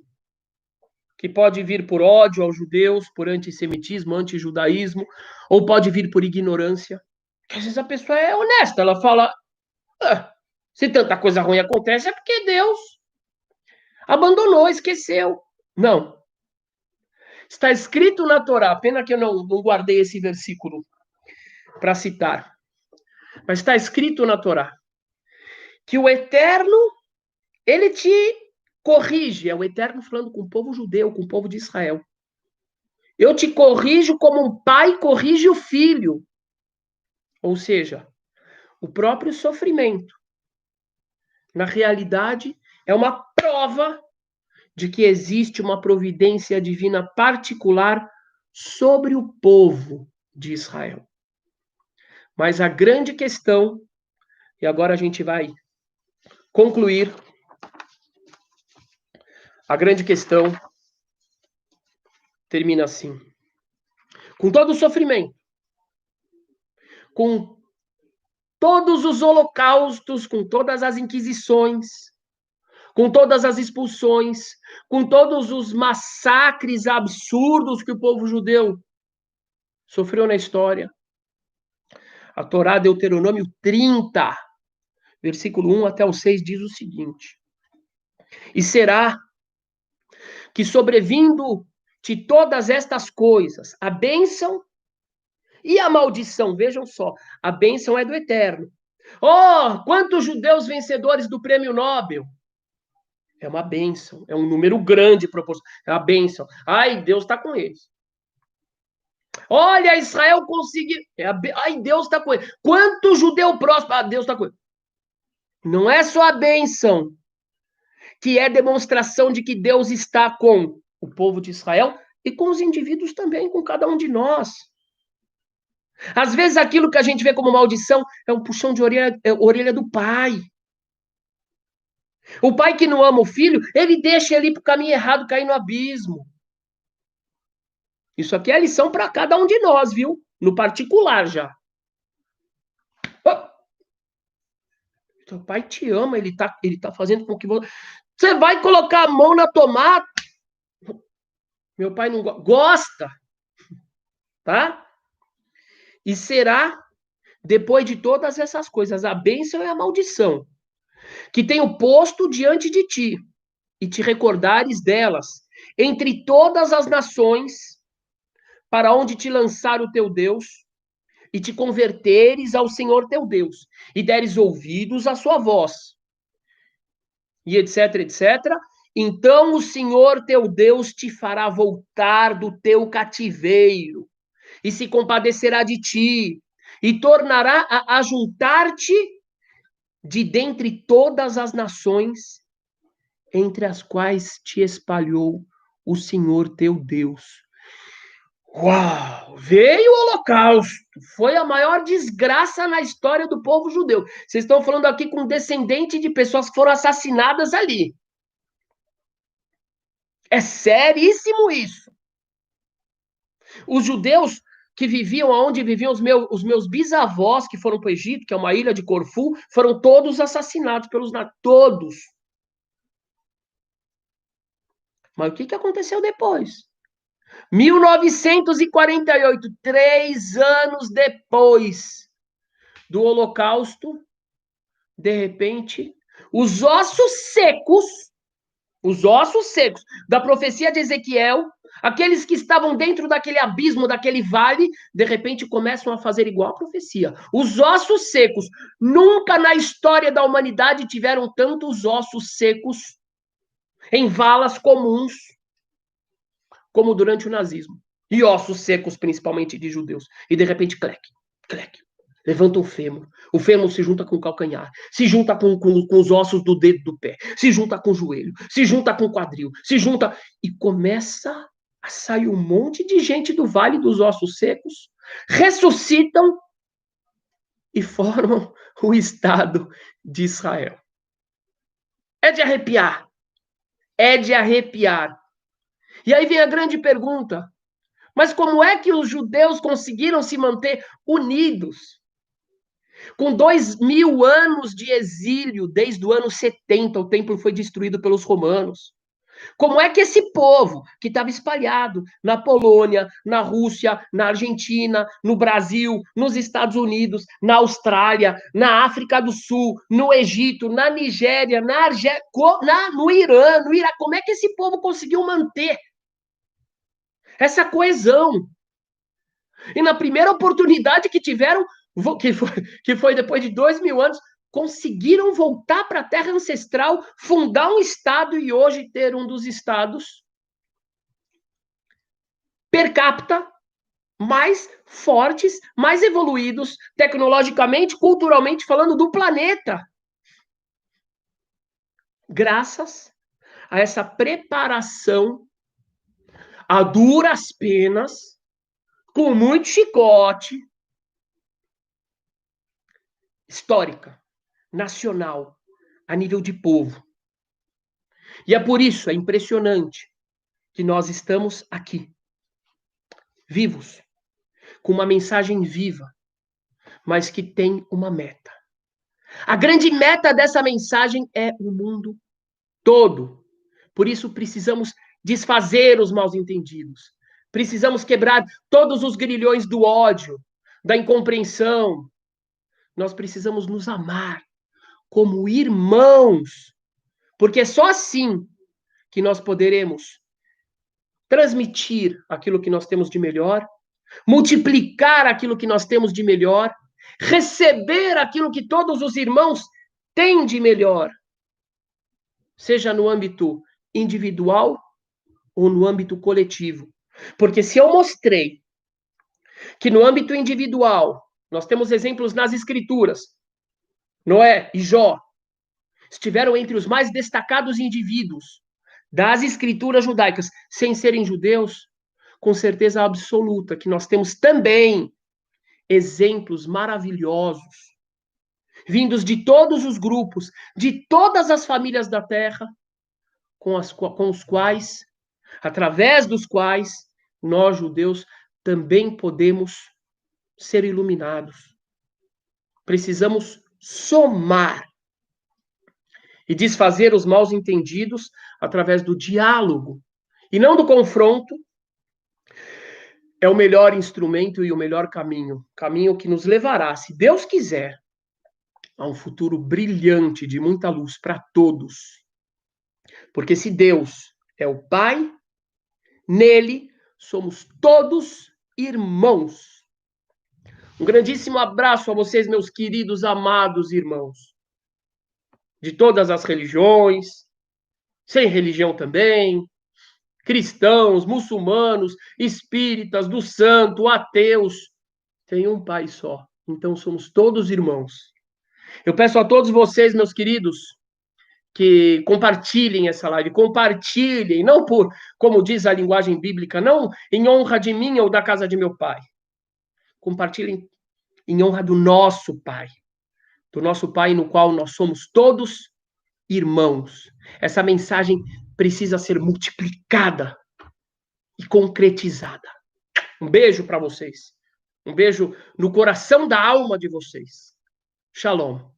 que pode vir por ódio aos judeus, por antissemitismo, antijudaísmo, ou pode vir por ignorância. Porque às vezes a pessoa é honesta, ela fala: se tanta coisa ruim acontece é porque Deus abandonou, esqueceu. Não. Está escrito na Torá, pena que eu não guardei esse versículo para citar, mas está escrito na Torá que o Eterno, ele te corrige, é o Eterno falando com o povo judeu, com o povo de Israel. Eu te corrijo como um pai corrige o filho. Ou seja, o próprio sofrimento, na realidade, é uma prova de que existe uma providência divina particular sobre o povo de Israel. Mas a grande questão, e agora a gente vai concluir, a grande questão termina assim: com todo o sofrimento, com todos os holocaustos, com todas as inquisições, com todas as expulsões, com todos os massacres absurdos que o povo judeu sofreu na história, a Torá, Deuteronômio 30, versículo 1 até o 6, diz o seguinte: e será que sobrevindo de todas estas coisas, a bênção e a maldição, vejam só, a bênção é do Eterno. Oh, quantos judeus vencedores do prêmio Nobel! É uma bênção, é um número grande proporcional, é uma bênção. Ai, Deus está com eles. Olha, Israel conseguiu. Ai, Deus está com ele. Quanto judeu próximo? Ah, Deus está com ele. Não é só a bênção, que é demonstração de que Deus está com o povo de Israel e com os indivíduos também, com cada um de nós. Às vezes aquilo que a gente vê como maldição é um puxão de orelha do pai. O pai que não ama o filho, ele deixa ele ir para o caminho errado, cair no abismo. Isso aqui é lição para cada um de nós, viu? No particular já. Seu pai te ama, ele tá fazendo com que você vai colocar a mão na tomada. Meu pai não gosta, tá? E será, depois de todas essas coisas, a bênção e a maldição, que tenho posto diante de ti, e te recordares delas, entre todas as nações, para onde te lançar o teu Deus, e te converteres ao Senhor teu Deus, e deres ouvidos à sua voz, e etc, etc. Então o Senhor teu Deus te fará voltar do teu cativeiro, e se compadecerá de ti, e tornará a ajuntar-te de dentre todas as nações, entre as quais te espalhou o Senhor teu Deus. Uau! Veio o Holocausto. Foi a maior desgraça na história do povo judeu. Vocês estão falando aqui com descendente de pessoas que foram assassinadas ali. É seríssimo isso. Os judeus que viviam onde viviam os meus bisavós, que foram para o Egito, que é uma ilha de Corfu, foram todos assassinados pelos todos. Mas o que aconteceu depois? 1948, 3 anos depois do Holocausto, de repente, os ossos secos da profecia de Ezequiel, aqueles que estavam dentro daquele abismo, daquele vale, de repente começam a fazer igual a profecia. Os ossos secos, nunca na história da humanidade tiveram tantos ossos secos em valas comuns como durante o nazismo. E ossos secos, principalmente de judeus. E de repente, cleque, cleque. Levanta o fêmur se junta com o calcanhar, se junta com os ossos do dedo do pé, se junta com o joelho, se junta com o quadril, se junta e começa a sair um monte de gente do Vale dos Ossos Secos, ressuscitam e formam o Estado de Israel. É de arrepiar. É de arrepiar. E aí vem a grande pergunta, mas como é que os judeus conseguiram se manter unidos? Com 2000 anos de exílio, desde o ano 70, o templo foi destruído pelos romanos. Como é que esse povo, que estava espalhado na Polônia, na Rússia, na Argentina, no Brasil, nos Estados Unidos, na Austrália, na África do Sul, no Egito, na Nigéria, no Irã, como é que esse povo conseguiu manter essa coesão? E na primeira oportunidade que tiveram, que foi depois de 2000 anos, conseguiram voltar para a terra ancestral, fundar um estado e hoje ter um dos estados per capita mais fortes, mais evoluídos, tecnologicamente, culturalmente falando, do planeta. Graças a essa preparação a duras penas, com muito chicote, histórica, nacional, a nível de povo. E é por isso, é impressionante, que nós estamos aqui, vivos, com uma mensagem viva, mas que tem uma meta. A grande meta dessa mensagem é o mundo todo. Por isso precisamos desfazer os mal-entendidos. Precisamos quebrar todos os grilhões do ódio, da incompreensão. Nós precisamos nos amar como irmãos, porque é só assim que nós poderemos transmitir aquilo que nós temos de melhor, multiplicar aquilo que nós temos de melhor, receber aquilo que todos os irmãos têm de melhor, seja no âmbito individual ou no âmbito coletivo. Porque se eu mostrei que no âmbito individual, nós temos exemplos nas Escrituras, Noé e Jó estiveram entre os mais destacados indivíduos das Escrituras judaicas, sem serem judeus, com certeza absoluta que nós temos também exemplos maravilhosos, vindos de todos os grupos, de todas as famílias da terra, com os quais, através dos quais, nós, judeus, também podemos ser iluminados. Precisamos somar e desfazer os mal entendidos através do diálogo, e não do confronto. É o melhor instrumento e o melhor caminho que nos levará, se Deus quiser, a um futuro brilhante de muita luz para todos. Porque se Deus é o Pai, nele somos todos irmãos. Um grandíssimo abraço a vocês, meus queridos, amados irmãos, de todas as religiões, sem religião também, cristãos, muçulmanos, espíritas, do santo, ateus. Tem um Pai só, então somos todos irmãos. Eu peço a todos vocês, meus queridos, que compartilhem essa live, compartilhem, não por, como diz a linguagem bíblica, não em honra de mim ou da casa de meu pai. Compartilhem em honra do nosso Pai no qual nós somos todos irmãos. Essa mensagem precisa ser multiplicada e concretizada. Um beijo para vocês. Um beijo no coração da alma de vocês. Shalom.